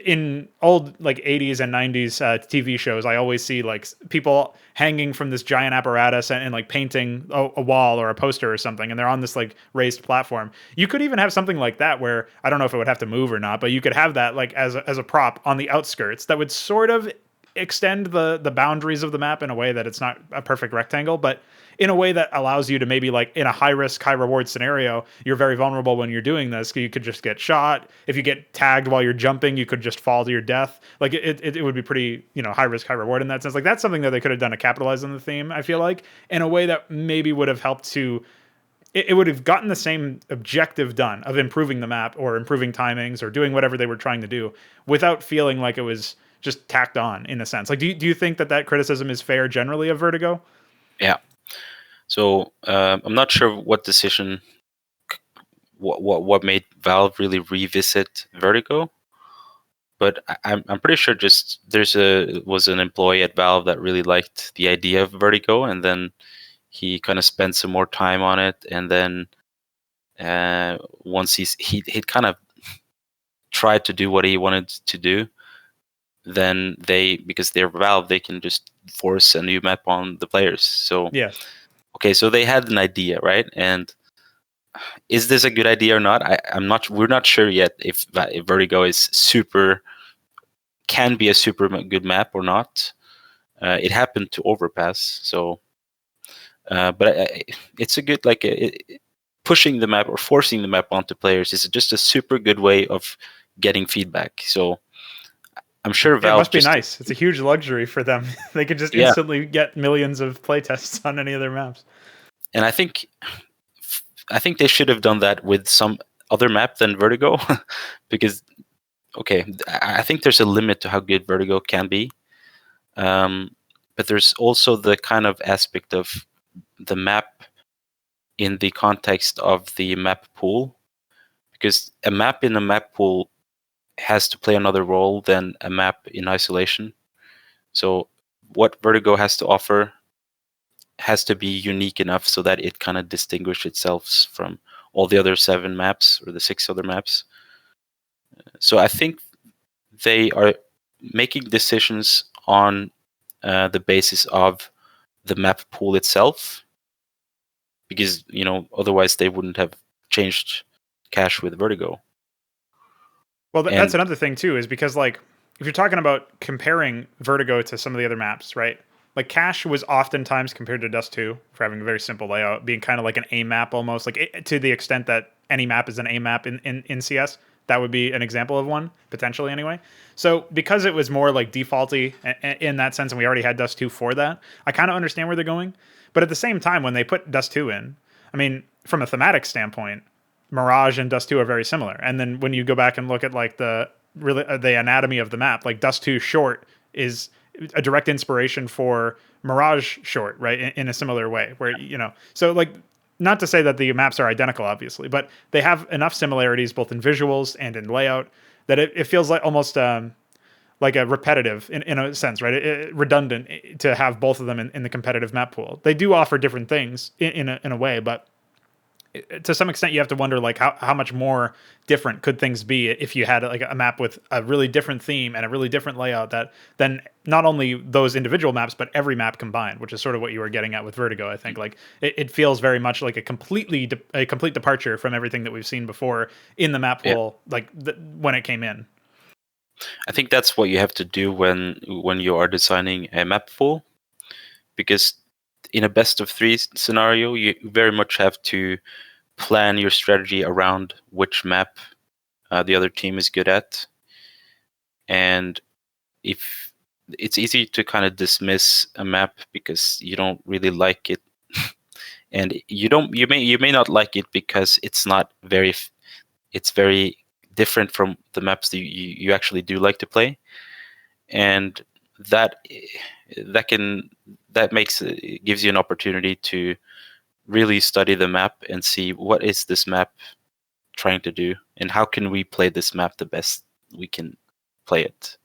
in old like 80s and 90s TV shows, I always see like people hanging from this giant apparatus and like painting a wall or a poster or something, and they're on this like raised platform. You could even have something like that where, I don't know if it would have to move or not, but you could have that like as a prop on the outskirts that would sort of extend the boundaries of the map in a way that it's not a perfect rectangle, but in a way that allows you to maybe like in a high risk, high reward scenario, you're very vulnerable when you're doing this. You could just get shot. If you get tagged while you're jumping, you could just fall to your death. Like it would be pretty, high risk, high reward in that sense. Like that's something that they could have done to capitalize on the theme, I feel like, in a way that maybe would have helped to, it would have gotten the same objective done of improving the map or improving timings or doing whatever they were trying to do without feeling like it was just tacked on in a sense. Like, do you think that criticism is fair generally of Vertigo? Yeah. So I'm not sure what decision, what made Valve really revisit Vertigo, but I'm pretty sure just was an employee at Valve that really liked the idea of Vertigo, and then he kind of spent some more time on it, and then once he'd kind of tried to do what he wanted to do, then because they're Valve, they can just force a new map on the players. So yes, okay, so they had an idea, right? And is this a good idea or not? I'm not. We're not sure yet if Vertigo can be a super good map or not. It happened to Overpass, so but it's a good pushing the map or forcing the map onto players is just a super good way of getting feedback. So I'm sure Valve it must be nice. It's a huge luxury for them. They could just instantly get millions of playtests on any of their maps. And I think they should have done that with some other map than Vertigo, because okay, I think there's a limit to how good Vertigo can be, but there's also the kind of aspect of the map in the context of the map pool, because a map in a map pool has to play another role than a map in isolation. So what Vertigo has to offer has to be unique enough so that it kind of distinguishes itself from all the other 7 maps or the 6 other maps. So I think they are making decisions on the basis of the map pool itself, because otherwise they wouldn't have changed cache with Vertigo. Well, that's another thing too, is because like if you're talking about comparing Vertigo to some of the other maps, right? Like cache was oftentimes compared to Dust 2 for having a very simple layout, being kind of like an A map almost, like to the extent that any map is an A map in CS. That would be an example of one, potentially anyway. So because it was more like defaulty in that sense, and we already had Dust 2 for that, I kind of understand where they're going. But at the same time, when they put Dust 2 in, I mean, from a thematic standpoint, Mirage and Dust 2 are very similar. And then when you go back and look at like the anatomy of the map, like Dust 2 short is a direct inspiration for Mirage short, right? In a similar way, where so like, not to say that the maps are identical, obviously, but they have enough similarities both in visuals and in layout that it feels like almost like a repetitive in a sense, right? Redundant to have both of them in the competitive map pool. They do offer different things in a way, but to some extent you have to wonder like how much more different could things be if you had like a map with a really different theme and a really different layout that then not only those individual maps but every map combined, which is sort of what you were getting at with Vertigo. I think like it feels very much like a complete departure from everything that we've seen before in the map pool, like when it came in. I think that's what you have to do when you are designing a map pool, because in a best of 3 scenario, you very much have to plan your strategy around which map the other team is good at. And if it's easy to kind of dismiss a map because you don't really like it, and you may not like it because it's very different from the maps that you actually do like to play, and that gives you an opportunity to really study the map and see what is this map trying to do and how can we play this map the best we can play it.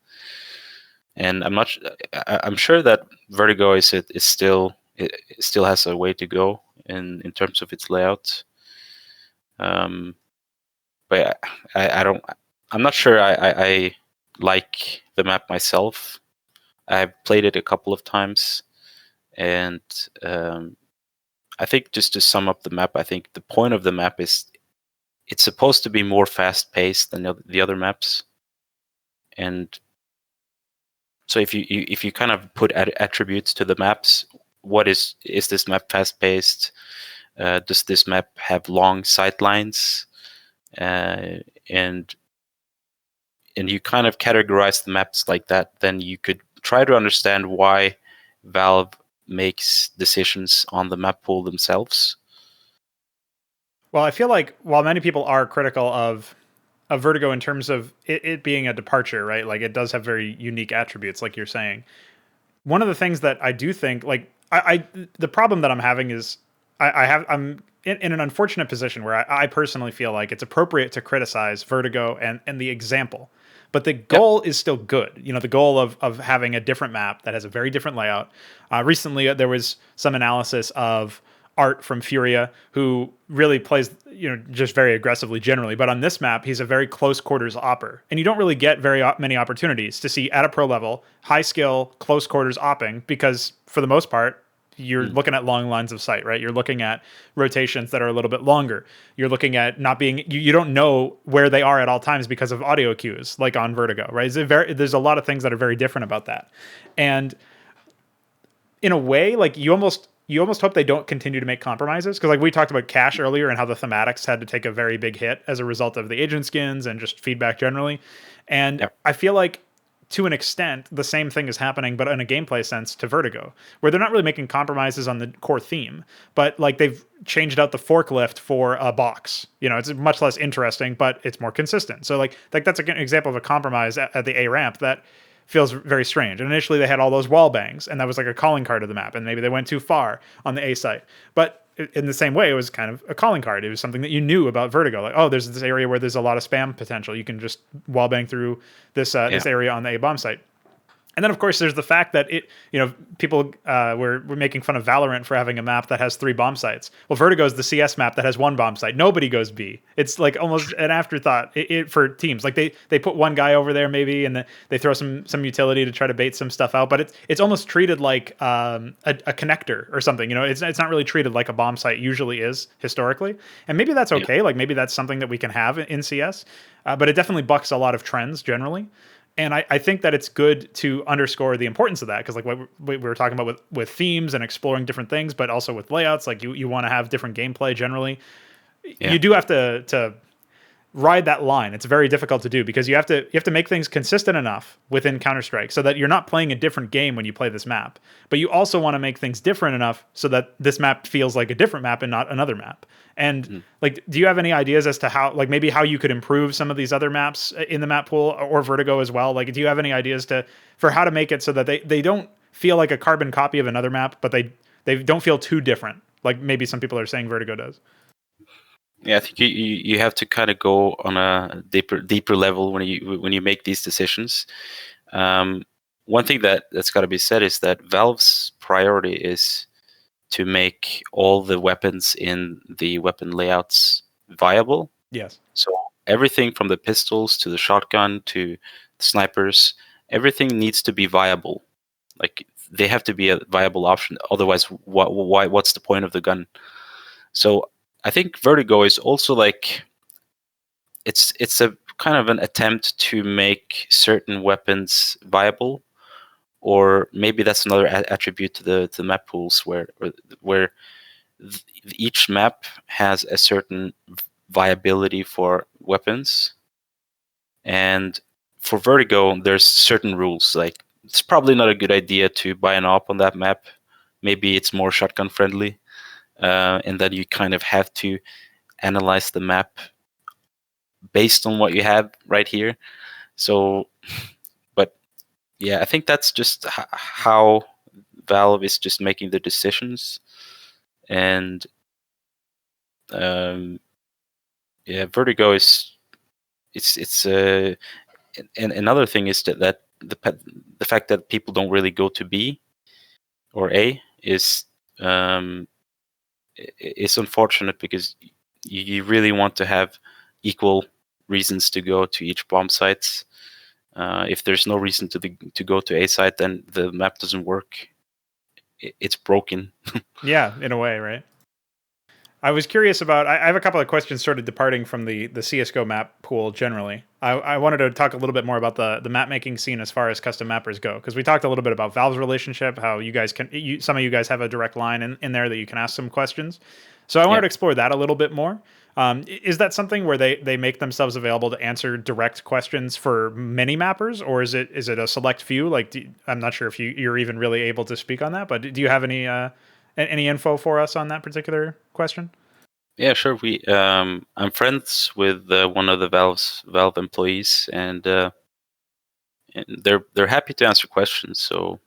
And I'm sure that Vertigo it still has a way to go in terms of its layout. But I'm not sure I like the map myself. I've played it a couple of times, and I think just to sum up the map, I think the point of the map is it's supposed to be more fast-paced than the other maps. And so if you kind of put attributes to the maps, what is this map fast-paced? Does this map have long sight lines? And you kind of categorize the maps like that, then you could try to understand why Valve makes decisions on the map pool themselves. Well, I feel like while many people are critical of of Vertigo in terms of it being a departure, right? Like it does have very unique attributes, like you're saying. One of the things that I do think, like the problem that I'm having is I'm in an unfortunate position where I personally feel like it's appropriate to criticize Vertigo and the example, but the goal is still good. You know, the goal of having a different map that has a very different layout. Recently, there was some analysis of Art from Furia, who really plays, you know, just very aggressively generally. But on this map, he's a very close quarters opper. And you don't really get very many opportunities to see at a pro level, high skill, close quarters opping, because for the most part, you're looking at long lines of sight, right? You're looking at rotations that are a little bit longer. You're looking at not being, you don't know where they are at all times because of audio cues, like on Vertigo, right? There's a lot of things that are very different about that. And in a way, like you almost hope they don't continue to make compromises, because like we talked about cache earlier and how the thematics had to take a very big hit as a result of the agent skins and just feedback generally. And I feel like to an extent the same thing is happening, but in a gameplay sense, to Vertigo, where they're not really making compromises on the core theme, but like they've changed out the forklift for a box. You know, it's much less interesting, but it's more consistent. So like that's an example of a compromise at the A ramp that feels very strange. And initially they had all those wall bangs, and that was like a calling card of the map, and maybe they went too far on the A site. But in the same way, it was kind of a calling card. It was something that you knew about Vertigo. Like, oh, there's this area where there's a lot of spam potential. You can just wall bang through this this area on the A bomb site. And then, of course, there's the fact that people were making fun of Valorant for having a map that has 3 bomb sites. Well, Vertigo is the CS map that has 1 bomb site. Nobody goes B. It's like almost an afterthought for teams. Like they put one guy over there maybe, and they throw some utility to try to bait some stuff out. But it's almost treated like a connector or something. You know, it's not really treated like a bomb site usually is historically. And maybe that's okay. Yeah. Like maybe that's something that we can have in CS. But it definitely bucks a lot of trends generally. And I think that it's good to underscore the importance of that, because like what we were talking about with themes and exploring different things, but also with layouts, like you want to have different gameplay generally. Yeah. You do have to ride that line. It's very difficult to do, because you have to make things consistent enough within Counter-Strike so that you're not playing a different game when you play this map. But you also want to make things different enough so that this map feels like a different map and not another map. And like, do you have any ideas as to how, like maybe how you could improve some of these other maps in the map pool, or Vertigo as well? Like, do you have any ideas for how to make it so that they don't feel like a carbon copy of another map, but they don't feel too different, like maybe some people are saying Vertigo does? Yeah, I think you have to kind of go on a deeper level when you make these decisions. One thing that's got to be said is that Valve's priority is to make all the weapons in the weapon layouts viable. Yes. So everything from the pistols to the shotgun to the snipers, everything needs to be viable. Like they have to be a viable option. Otherwise, what's the point of the gun? So I think Vertigo is also like it's a kind of an attempt to make certain weapons viable, or maybe that's another attribute to the map pools where each map has a certain viability for weapons, and for Vertigo there's certain rules. Like it's probably not a good idea to buy an op on that map. Maybe it's more shotgun friendly. And then you kind of have to analyze the map based on what you have right here. So, but yeah, I think that's just how Valve is just making the decisions. And yeah, Vertigo is it's and another thing is that the fact that people don't really go to B or A is unfortunate, because you really want to have equal reasons to go to each bomb sites. If there's no reason to go to A site, then the map doesn't work. It's broken. Yeah, in a way, right? I was curious about, I have a couple of questions sort of departing from the CSGO map pool generally. I wanted to talk a little bit more about the map making scene as far as custom mappers go, because we talked a little bit about Valve's relationship, how you guys some of you guys have a direct line in there that you can ask some questions. So I wanted to explore that a little bit more. Is that something where they make themselves available to answer direct questions for many mappers, or is it a select few? Like, I'm not sure if you're even really able to speak on that, but do you have any info for us on that particular question? Yeah, sure. I'm friends with one of the Valve employees, and they're happy to answer questions. So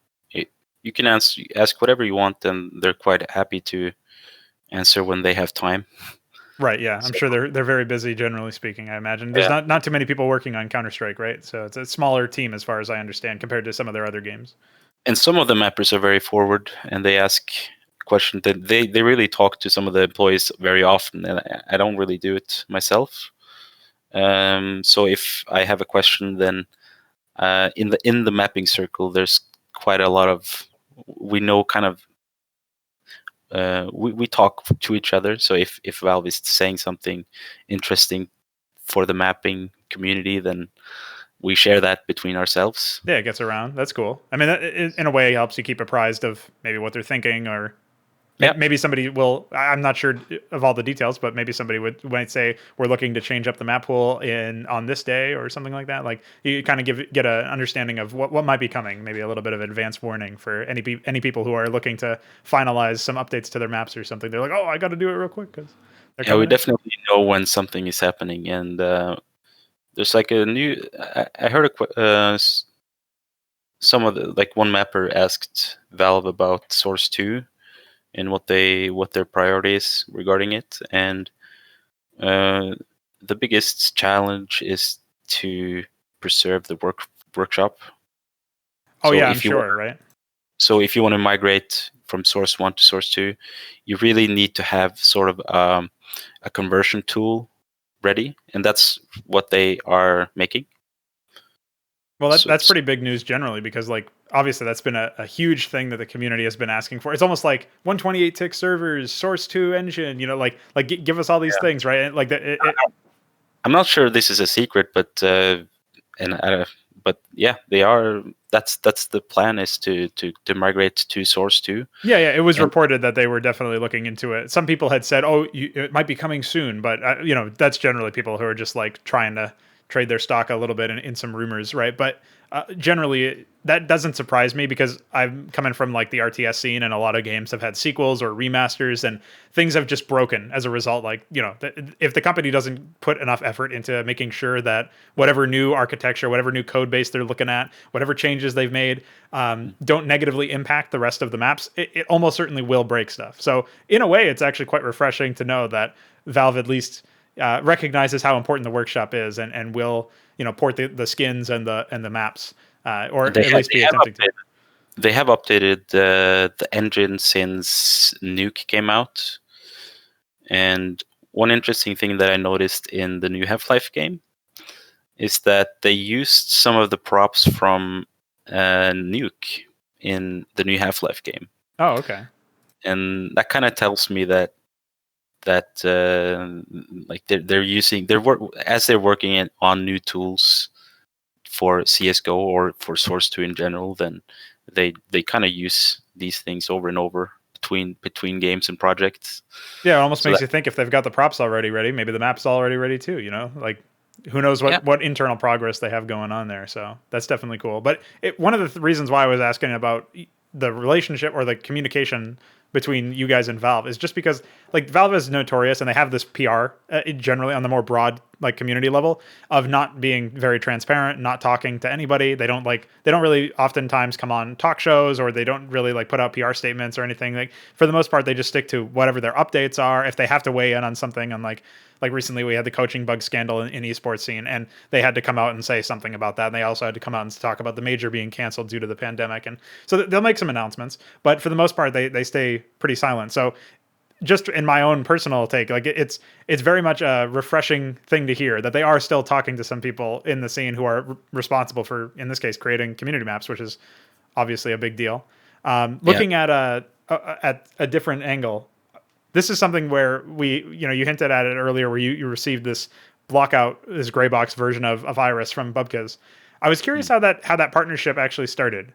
you can ask whatever you want, and they're quite happy to answer when they have time. Right. Yeah, I'm So, sure they're very busy. Generally speaking, I imagine there's yeah. not too many people working on Counter-Strike, right? So it's a smaller team as far as I understand compared to some of their other games. And some of the mappers are very forward, and they ask questions that they really talk to some of the employees very often, and I don't really do it myself. So if I have a question, then in the mapping circle, there's quite a lot of, we know kind of, we talk to each other. So if Valve is saying something interesting for the mapping community, then we share that between ourselves. Yeah, it gets around. That's cool. I mean, in a way, it helps you keep apprised of maybe what they're thinking, or Yeah. maybe somebody will. I'm not sure of all the details, but maybe somebody might say we're looking to change up the map pool on this day or something like that. Like you kind of get an understanding of what might be coming. Maybe a little bit of advance warning for any people who are looking to finalize some updates to their maps or something. They're like, oh, I got to do it real quick because they're Yeah, we coming in. definitely know when something is happening, and there's like a new. I heard some of the, like, one mapper asked Valve about Source 2 and what their priority is regarding it, and the biggest challenge is to preserve the workshop. Oh So yeah, I'm if you sure, right? so if you want to migrate from Source 1 to Source 2, you really need to have sort of a conversion tool ready, and that's what they are making. Well, So, that's pretty big news generally because, like, obviously that's been a huge thing that the community has been asking for. It's almost like 128 tick servers, Source 2 engine, give us all these yeah. things, right? And, like, I'm not sure this is a secret, but but yeah, they are. That's the plan, is to migrate to Source 2. yeah, it was And reported that they were definitely looking into it. Some people had said, "Oh, it might be coming soon," but that's generally people who are just like trying to trade their stock a little bit in some rumors, right? But generally, that doesn't surprise me because I'm coming from like the RTS scene, and a lot of games have had sequels or remasters, and things have just broken as a result. Like, if the company doesn't put enough effort into making sure that whatever new architecture, whatever new code base they're looking at, whatever changes they've made, don't negatively impact the rest of the maps, it almost certainly will break stuff. So in a way, it's actually quite refreshing to know that Valve at least recognizes how important the workshop is, and will port the skins and the maps, or at least be attempting to. They have updated the engine since Nuke came out. And one interesting thing that I noticed in the new Half-Life game is that they used some of the props from Nuke in the new Half-Life game. Oh, okay. And that kind of tells me that like they're working on new tools for CSGO or for Source 2 in general, then they kind of use these things over and over between games and projects. Yeah, it almost So makes you think if they've got the props already ready, maybe the map's already ready too. Like, who knows what internal progress they have going on there. So that's definitely cool. But one of the reasons why I was asking about the relationship or the communication between you guys and Valve is just because, like, Valve is notorious, and they have this PR generally on the more broad, like, community level, of not being very transparent, not talking to anybody. They don't really oftentimes come on talk shows, or they don't really like put out PR statements or anything. Like, for the most part, they just stick to whatever their updates are. If they have to weigh in on something, on like recently we had the coaching bug scandal in esports scene, and they had to come out and say something about that. And they also had to come out and talk about the major being canceled due to the pandemic. And so they'll make some announcements, but for the most part, they stay pretty silent. So just in my own personal take, like, it's very much a refreshing thing to hear that they are still talking to some people in the scene who are responsible for, in this case, creating community maps, which is obviously a big deal. Looking at a different angle, this is something where you hinted at it earlier, where you received this this gray box version of Iris from BubkeZ. I was curious how that partnership actually started.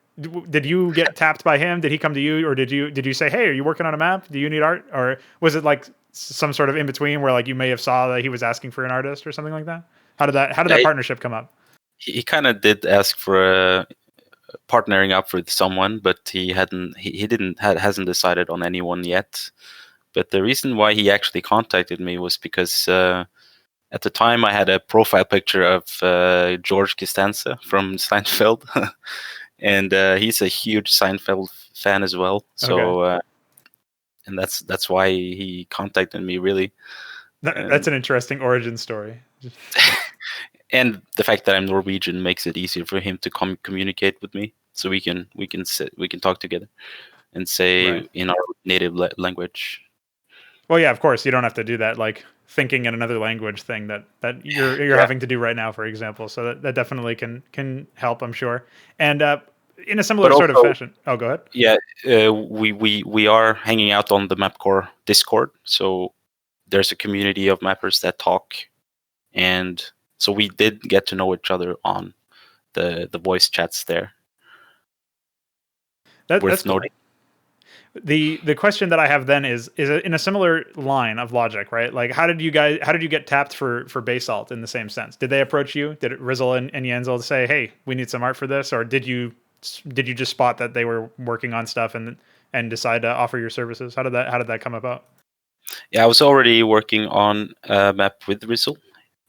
Did you get tapped by him? Did he come to you, or did you say, "Hey, are you working on a map? Do you need art?" Or was it like some sort of in between where, like, you may have saw that he was asking for an artist or something like that? How did that partnership come up? he kind of did ask for partnering up with someone, but he hasn't decided on anyone yet. But the reason why he actually contacted me was because at the time I had a profile picture of George Costanza from Seinfeld, and he's a huge Seinfeld fan as well. So, and that's why he contacted me, really. That's an interesting origin story. And the fact that I'm Norwegian makes it easier for him to communicate with me, so we can talk together and say in our native language. Well, yeah, of course, you don't have to do that like thinking in another language thing that you're having to do right now, for example. So that definitely can help, I'm sure. And in a similar sort of fashion. Oh, go ahead. Yeah, we are hanging out on the Mapcore Discord, so there's a community of mappers that talk, and so we did get to know each other on the voice chats there. That's noting. Cool. The question that I have then is it in a similar line of logic, right? Like, how did you get tapped for Basalt in the same sense? Did they approach you? Did Rizzle and Yenzel say, "Hey, we need some art for this," or did you just spot that they were working on stuff and decide to offer your services? How did that come about? Yeah, I was already working on a map with Rizzle,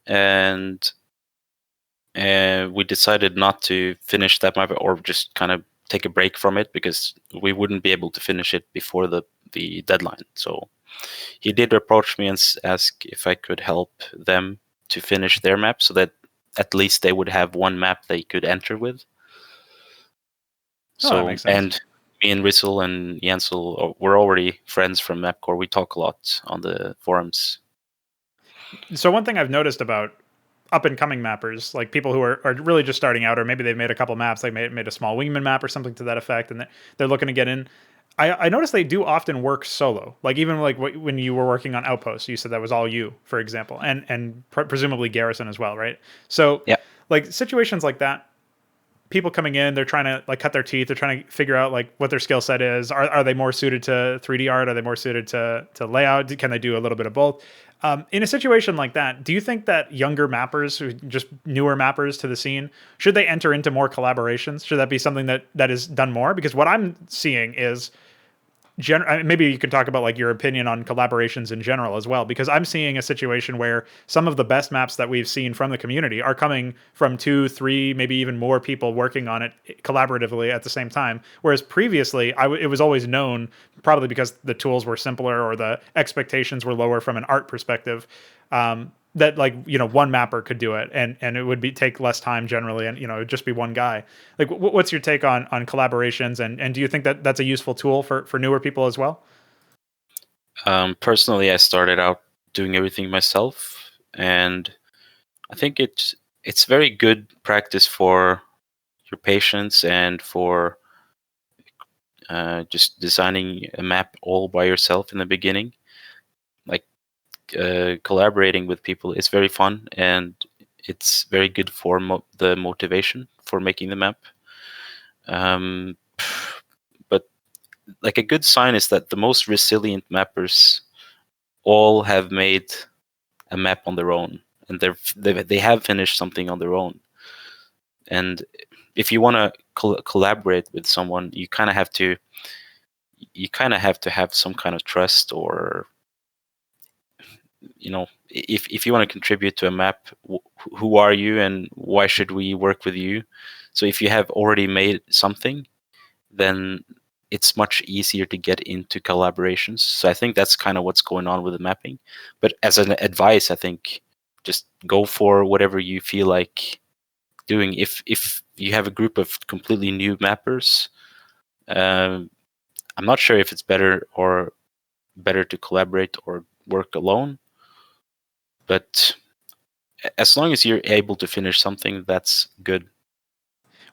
and we decided not to finish that map, or just kind of take a break from it, because we wouldn't be able to finish it before the deadline. So he did approach me and ask if I could help them to finish their map, so that at least they would have one map they could enter with. So, that makes sense. And me and Rizzle and Jensel, we're already friends from Mapcore. We talk a lot on the forums. So one thing I've noticed about up-and-coming mappers, like people who are really just starting out, or maybe they've made a couple maps, like made a small wingman map or something to that effect, and they're looking to get in. I noticed they do often work solo. Like even like when you were working on Outpost, you said that was all you, for example, and presumably Garrison as well, right? So yeah, like situations like that, people coming in, they're trying to like cut their teeth. They're trying to figure out like what their skill set is. Are they more suited to 3D art? Are they more suited to layout? Can they do a little bit of both? In a situation like that, do you think that younger mappers, who just newer mappers to the scene, should they enter into more collaborations? Should that be something that is done more? Because what I'm seeing is maybe you could talk about like your opinion on collaborations in general as well, because I'm seeing a situation where some of the best maps that we've seen from the community are coming from 2, 3, maybe even more people working on it collaboratively at the same time. Whereas previously, it was always known, probably because the tools were simpler or the expectations were lower from an art perspective, that like, you know, one mapper could do it and it would take less time generally, and, you know, it'd just be one guy. Like, what's your take on collaborations, and do you think that that's a useful tool for newer people as well? Personally, I started out doing everything myself, and I think it's very good practice for your patience and for just designing a map all by yourself in the beginning. Like, collaborating with people is very fun, and it's very good for the motivation for making the map. But like, a good sign is that the most resilient mappers all have made a map on their own, and they have finished something on their own. And if you want to collaborate with someone, you kind of have to have some kind of trust, or, you know, if you want to contribute to a map, who are you and why should we work with you? So if you have already made something, then it's much easier to get into collaborations. So I think that's kind of what's going on with the mapping. But as an advice, I think just go for whatever you feel like doing. If you have a group of completely new mappers, I'm not sure if it's better to collaborate or work alone. But as long as you're able to finish something, that's good.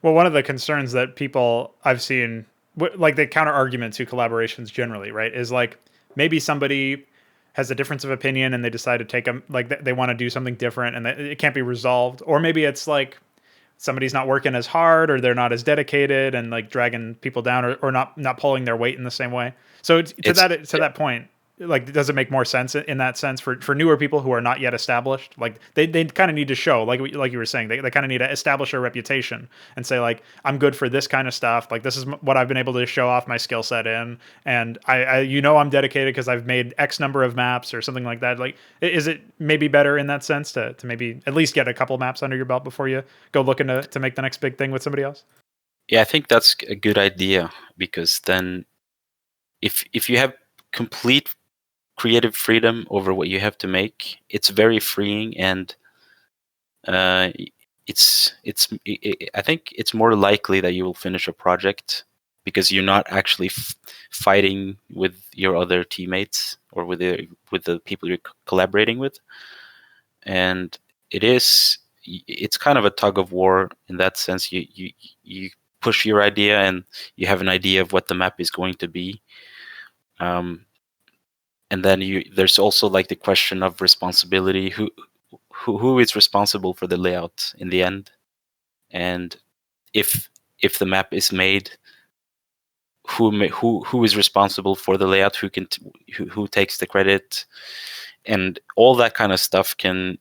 Well, one of the concerns that people I've seen, like the counter argument to collaborations generally, right, is like maybe somebody has a difference of opinion and they decide to take them, like they want to do something different and it can't be resolved. Or maybe it's like somebody's not working as hard, or they're not as dedicated and like dragging people down, or not pulling their weight in the same way. So to that point, like, does it make more sense in that sense for newer people who are not yet established? Like they kind of need to show, like you were saying, they kind of need to establish a reputation and say, like, I'm good for this kind of stuff. Like, this is what I've been able to show off my skill set in, and I I'm dedicated because I've made X number of maps or something like that. Like, is it maybe better in that sense to maybe at least get a couple maps under your belt before you go looking to make the next big thing with somebody else? Yeah, I think that's a good idea, because then if you have complete creative freedom over what you have to make, it's very freeing, and I think it's more likely that you will finish a project because you're not actually fighting with your other teammates or with the people you're collaborating with. And it's kind of a tug of war in that sense. You push your idea, and you have an idea of what the map is going to be. And then there's also like the question of responsibility. Who is responsible for the layout in the end? And if the map is made, who is responsible for the layout? Who takes the credit? And all that kind of stuff can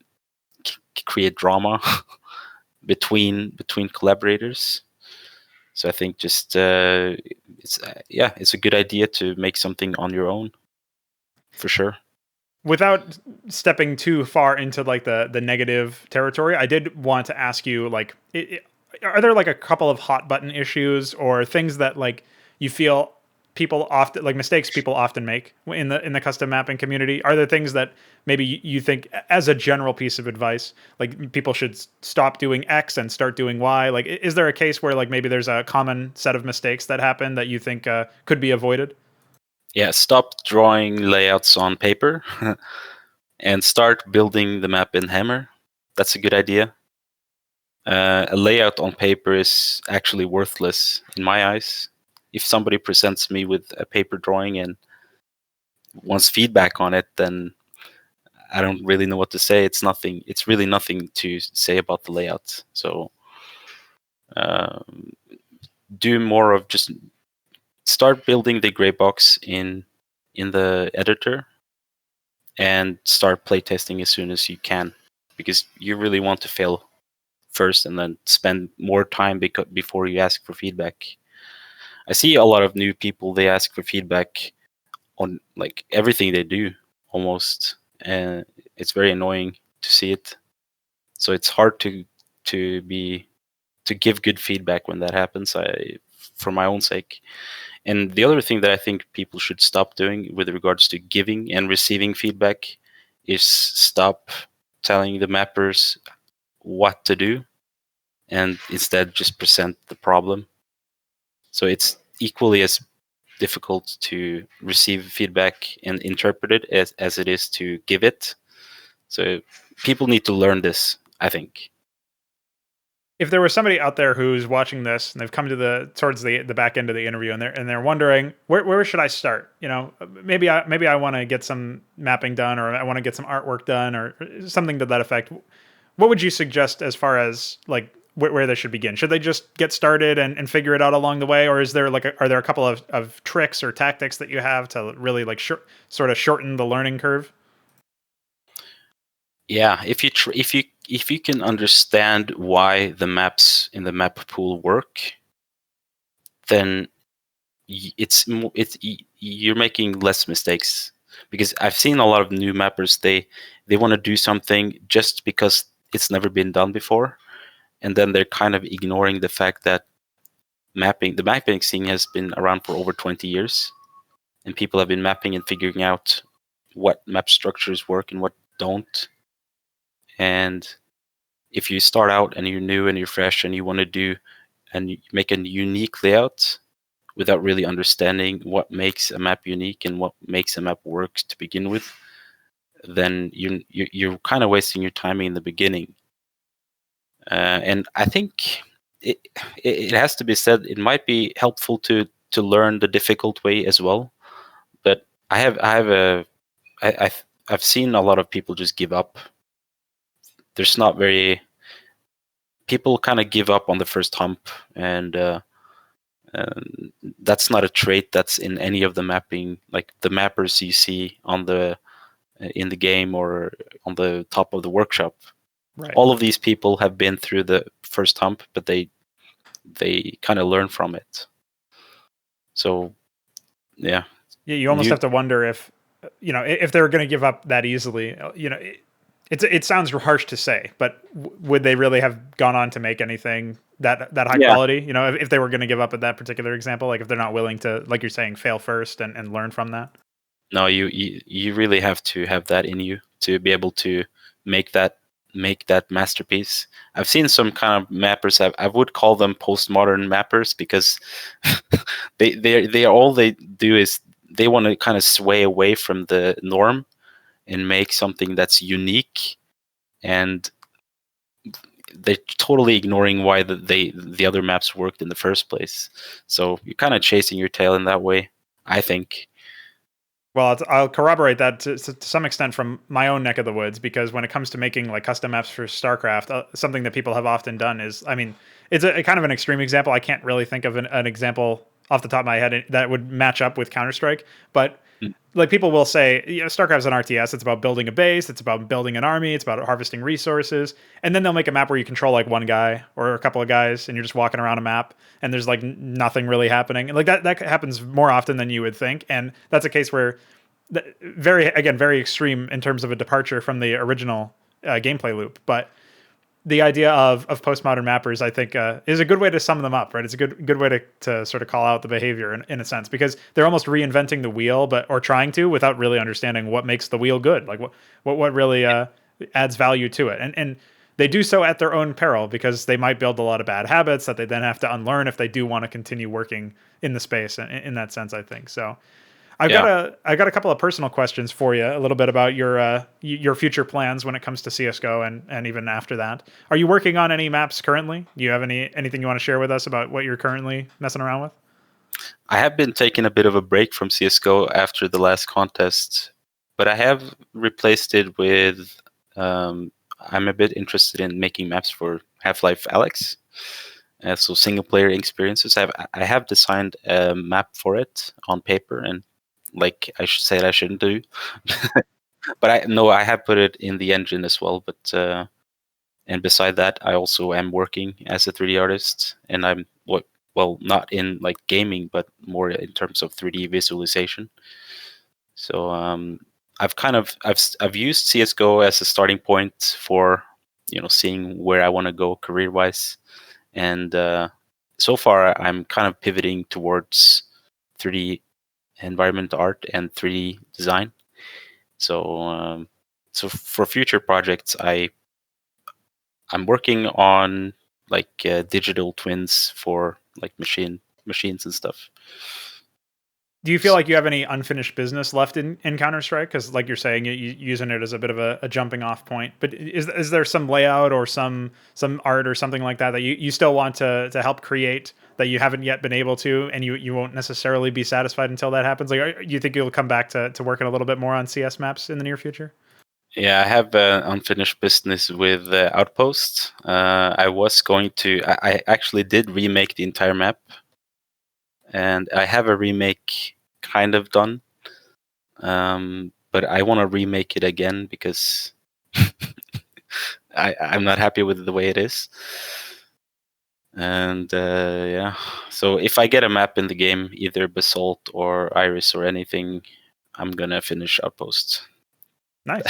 create drama between collaborators. So I think just it's a good idea to make something on your own, for sure. Without stepping too far into like the negative territory, I did want to ask you, like, are there like a couple of hot button issues or things that like you feel people often, like, mistakes people often make in the custom mapping community? Are there things that maybe you think, as a general piece of advice, like, people should stop doing X and start doing Y? Like, is there a case where like maybe there's a common set of mistakes that happen that you think could be avoided? Yeah, stop drawing layouts on paper and start building the map in Hammer. That's a good idea. A layout on paper is actually worthless in my eyes. If somebody presents me with a paper drawing and wants feedback on it, then I don't really know what to say. It's really nothing to say about the layout. So do more of just start building the gray box in the editor, and start playtesting as soon as you can, because you really want to fail first and then spend more time before you ask for feedback. I see a lot of new people, they ask for feedback on like everything they do almost, and it's very annoying to see it. So it's hard to give good feedback when that happens, for my own sake. And the other thing that I think people should stop doing with regards to giving and receiving feedback is stop telling the mappers what to do, and instead just present the problem. So it's equally as difficult to receive feedback and interpret it as it is to give it. So people need to learn this, I think. If there was somebody out there who's watching this and they've come to towards the back end of the interview, and they're wondering, where should I start? You know, maybe I want to get some mapping done, or I want to get some artwork done, or something to that effect. What would you suggest as far as like where they should begin? Should they just get started and figure it out along the way, or is there like are there a couple of tricks or tactics that you have to really like sort of shorten the learning curve? Yeah, if you can understand why the maps in the map pool work, then you're making less mistakes. Because I've seen a lot of new mappers, they want to do something just because it's never been done before, and then they're kind of ignoring the fact that the mapping scene has been around for over 20 years, and people have been mapping and figuring out what map structures work and what don't. And if you start out and you're new and you're fresh and you want to do and you make a unique layout without really understanding what makes a map unique and what makes a map work to begin with, then you're kind of wasting your time in the beginning. And I think it has to be said, it might be helpful to learn the difficult way as well. But I've seen a lot of people just give up. There's not very people kind of give up on the first hump, and That's not a trait that's in any of the mapping, like the mappers you see on the in the game or on the top of the workshop. Right. All of these people have been through the first hump, but they kind of learn from it. So yeah, you almost have to wonder if, you know, if they were going to give up that easily. You know, it sounds harsh to say, but would they really have gone on to make anything that high quality? You know, if they were going to give up at that particular example, like if they're not willing to, like you're saying, fail first and learn from that. No, you really have to have that in you to be able to make that masterpiece. I've seen some kind of mappers. I would call them postmodern mappers because they all they do is they want to kind of sway away from the norm and make something that's unique, and they're totally ignoring why the other maps worked in the first place. So you're kind of chasing your tail in that way, I think. Well, I'll corroborate that to some extent from my own neck of the woods, because when it comes to making like custom maps for StarCraft, something that people have often done is, I mean, it's a kind of an extreme example. I can't really think of an example off the top of my head that would match up with Counter-Strike, but like people will say, you know, StarCraft's an RTS. It's about building a base. It's about building an army. It's about harvesting resources. And then they'll make a map where you control like one guy or a couple of guys, and you're just walking around a map, and there's like nothing really happening. And like that happens more often than you would think. And that's a case where, very extreme in terms of a departure from the original gameplay loop. But the idea of postmodern mappers, I think, is a good way to sum them up, right? It's a good way to sort of call out the behavior in a sense, because they're almost reinventing the wheel, or trying to, without really understanding what makes the wheel good, like what really adds value to it, and they do so at their own peril, because they might build a lot of bad habits that they then have to unlearn if they do want to continue working in the space. In that sense, I think so. I've got a couple of personal questions for you, a little bit about your future plans when it comes to CSGO and even after that. Are you working on any maps currently? Do you have anything you want to share with us about what you're currently messing around with? I have been taking a bit of a break from CSGO after the last contest, but I have replaced it with I'm a bit interested in making maps for Half-Life Alyx. So single player experiences. I have designed a map for it on paper, and like I should say I shouldn't do, but I have put it in the engine as well. But and beside that, I also am working as a 3D artist, and I'm not in like gaming, but more in terms of 3D visualization. So I've used CS:GO as a starting point for seeing where I want to go career wise, and so far I'm kind of pivoting towards 3D environment art and 3D design. So for future projects, I'm working on like digital twins for like machines and stuff. Do you feel like you have any unfinished business left in Counter-Strike? Because like you're saying, you're using it as a bit of a jumping off point. But is there some layout or some art or something like that you still want to help create that you haven't yet been able to, and you won't necessarily be satisfied until that happens? Like, you think you'll come back to working a little bit more on CS maps in the near future? Yeah, I have unfinished business with Outpost. I was going to. I actually did remake the entire map, and I have a remake kind of done. But I want to remake it again because I'm not happy with the way it is. And yeah, so if I get a map in the game, either Basalt or Iris or anything, I'm gonna finish Outpost. Nice.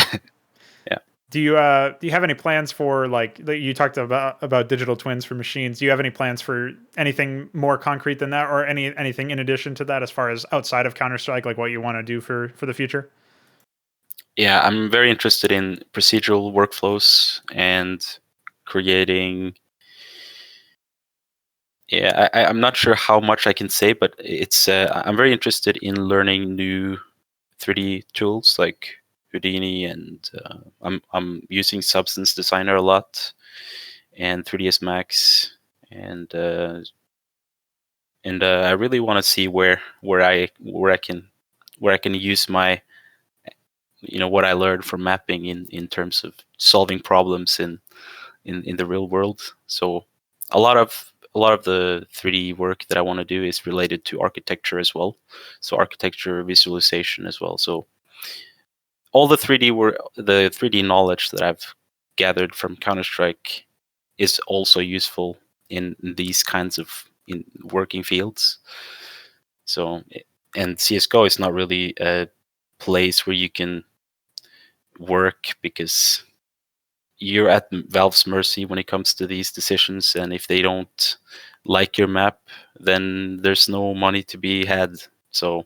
Yeah. Do you have any plans for, like you talked about digital twins for machines? Do you have any plans for anything more concrete than that, or anything in addition to that, as far as outside of Counter-Strike, like what you want to do for the future? Yeah, I'm very interested in procedural workflows and creating. Yeah, I'm not sure how much I can say, but it's I'm very interested in learning new 3D tools like Houdini, and I'm using Substance Designer a lot, and 3ds Max, and I really want to see where I can use my what I learned from mapping in terms of solving problems in the real world. So a lot of a lot of the 3D work that I want to do is related to architecture as well. So architecture, visualization as well. So all the 3D knowledge that I've gathered from Counter-Strike is also useful in these kinds of working fields. So, and CSGO is not really a place where you can work because you're at Valve's mercy when it comes to these decisions, and if they don't like your map, then there's no money to be had. So,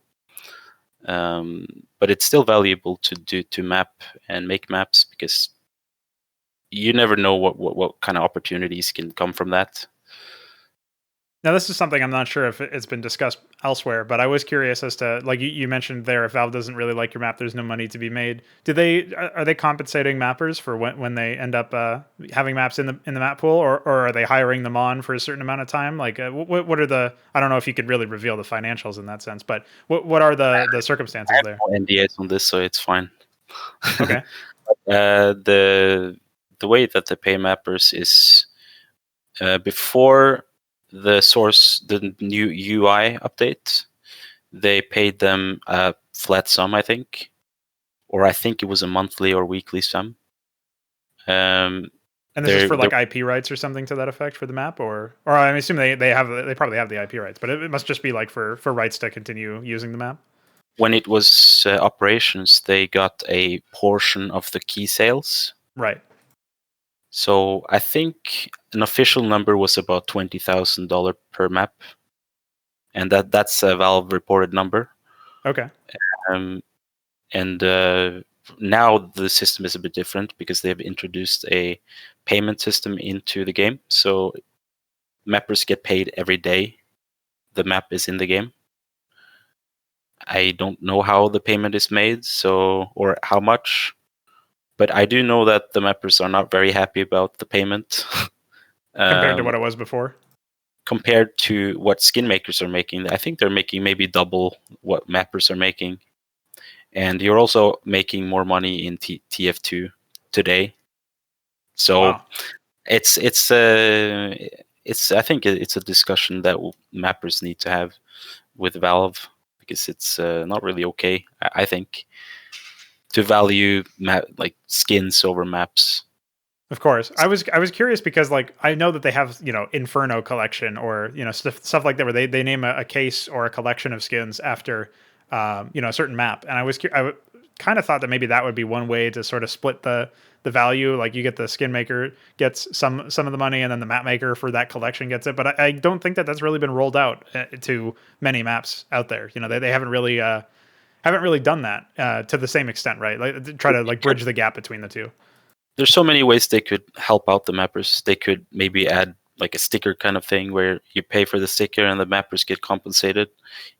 but it's still valuable to map and make maps, because you never know what kind of opportunities can come from that. Now, this is something I'm not sure if it's been discussed elsewhere, but I was curious as to, like you mentioned there, if Valve doesn't really like your map, there's no money to be made. Are they compensating mappers for when they end up having maps in the map pool, or are they hiring them on for a certain amount of time? Like, what are the? I don't know if you could really reveal the financials in that sense, but what are the circumstances there? I have no NDAs on this, so it's fine. Okay. The way that they pay mappers is before the new UI update, they paid them a flat sum, I think, or I think it was a monthly or weekly sum. And this is for like IP rights or something to that effect for the map, or I assume they probably have the IP rights, but it must just be like for rights to continue using the map. When it was operations, they got a portion of the key sales. Right. So I think an official number was about $20,000 per map, and that's a Valve reported number. Okay. And now the system is a bit different because they've introduced a payment system into the game. So mappers get paid every day the map is in the game. I don't know how the payment is made, or how much, but I do know that the mappers are not very happy about the payment. Compared to what it was before? Compared to what skin makers are making. I think they're making maybe double what mappers are making. And you're also making more money in TF2 today. So wow. I think it's a discussion that mappers need to have with Valve, because it's not really okay, I think, to value like skins over maps. Of course. I was curious because, like, I know that they have, Inferno collection, or, stuff like that, where they name a case or a collection of skins after, a certain map. And I kind of thought that maybe that would be one way to sort of split the value. Like, you get the skin maker gets some of the money, and then the map maker for that collection gets it. But I don't think that that's really been rolled out to many maps out there. They haven't really done that to the same extent, right? Like, try to like bridge the gap between the two. There's so many ways they could help out the mappers. They could maybe add like a sticker kind of thing where you pay for the sticker and the mappers get compensated.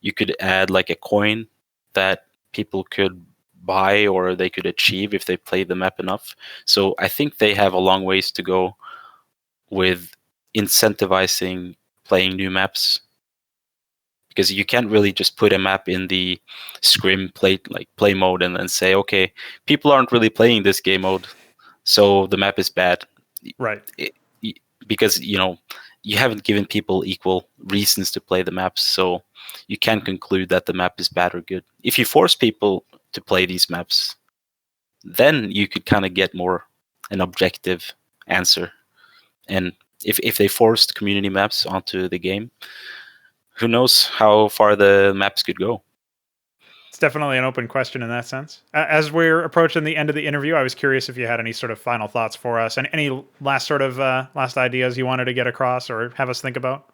You could add like a coin that people could buy or they could achieve if they play the map enough. So I think they have a long ways to go with incentivizing playing new maps, because you can't really just put a map in the scrim play mode and then say, okay, people aren't really playing this game mode, so the map is bad. Right. Because you haven't given people equal reasons to play the maps, so you can't conclude that the map is bad or good. If you force people to play these maps, then you could kind of get more an objective answer. And if they forced community maps onto the game, who knows how far the maps could go. It's definitely an open question in that sense. As we're approaching the end of the interview, I was curious if you had any sort of final thoughts for us, and any last ideas you wanted to get across or have us think about.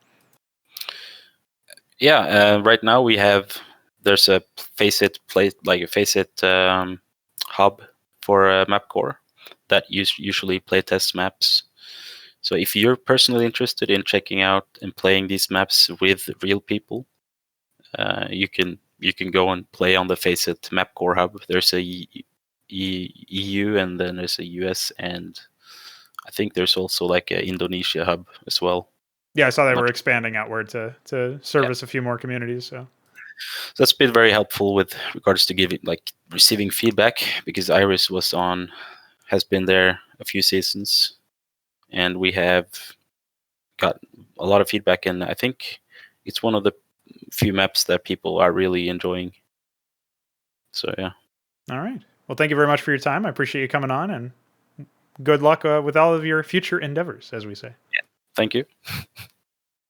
Yeah, right now there's a Faceit hub for Mapcore that usually playtest maps. So if you're personally interested in checking out and playing these maps with real people, you can go and play on the Faceit Mapcore hub. There's a EU, and then there's a US, and I think there's also like a Indonesia hub as well. Yeah, I saw they were expanding outward to service a few more communities. So that's been very helpful with regards to receiving feedback, because Iris has been there a few seasons, and we have got a lot of feedback, and I think it's one of the few maps that people are really enjoying. So yeah. All right. Well, thank you very much for your time. I appreciate you coming on, and good luck with all of your future endeavors, as we say. Yeah. Thank you.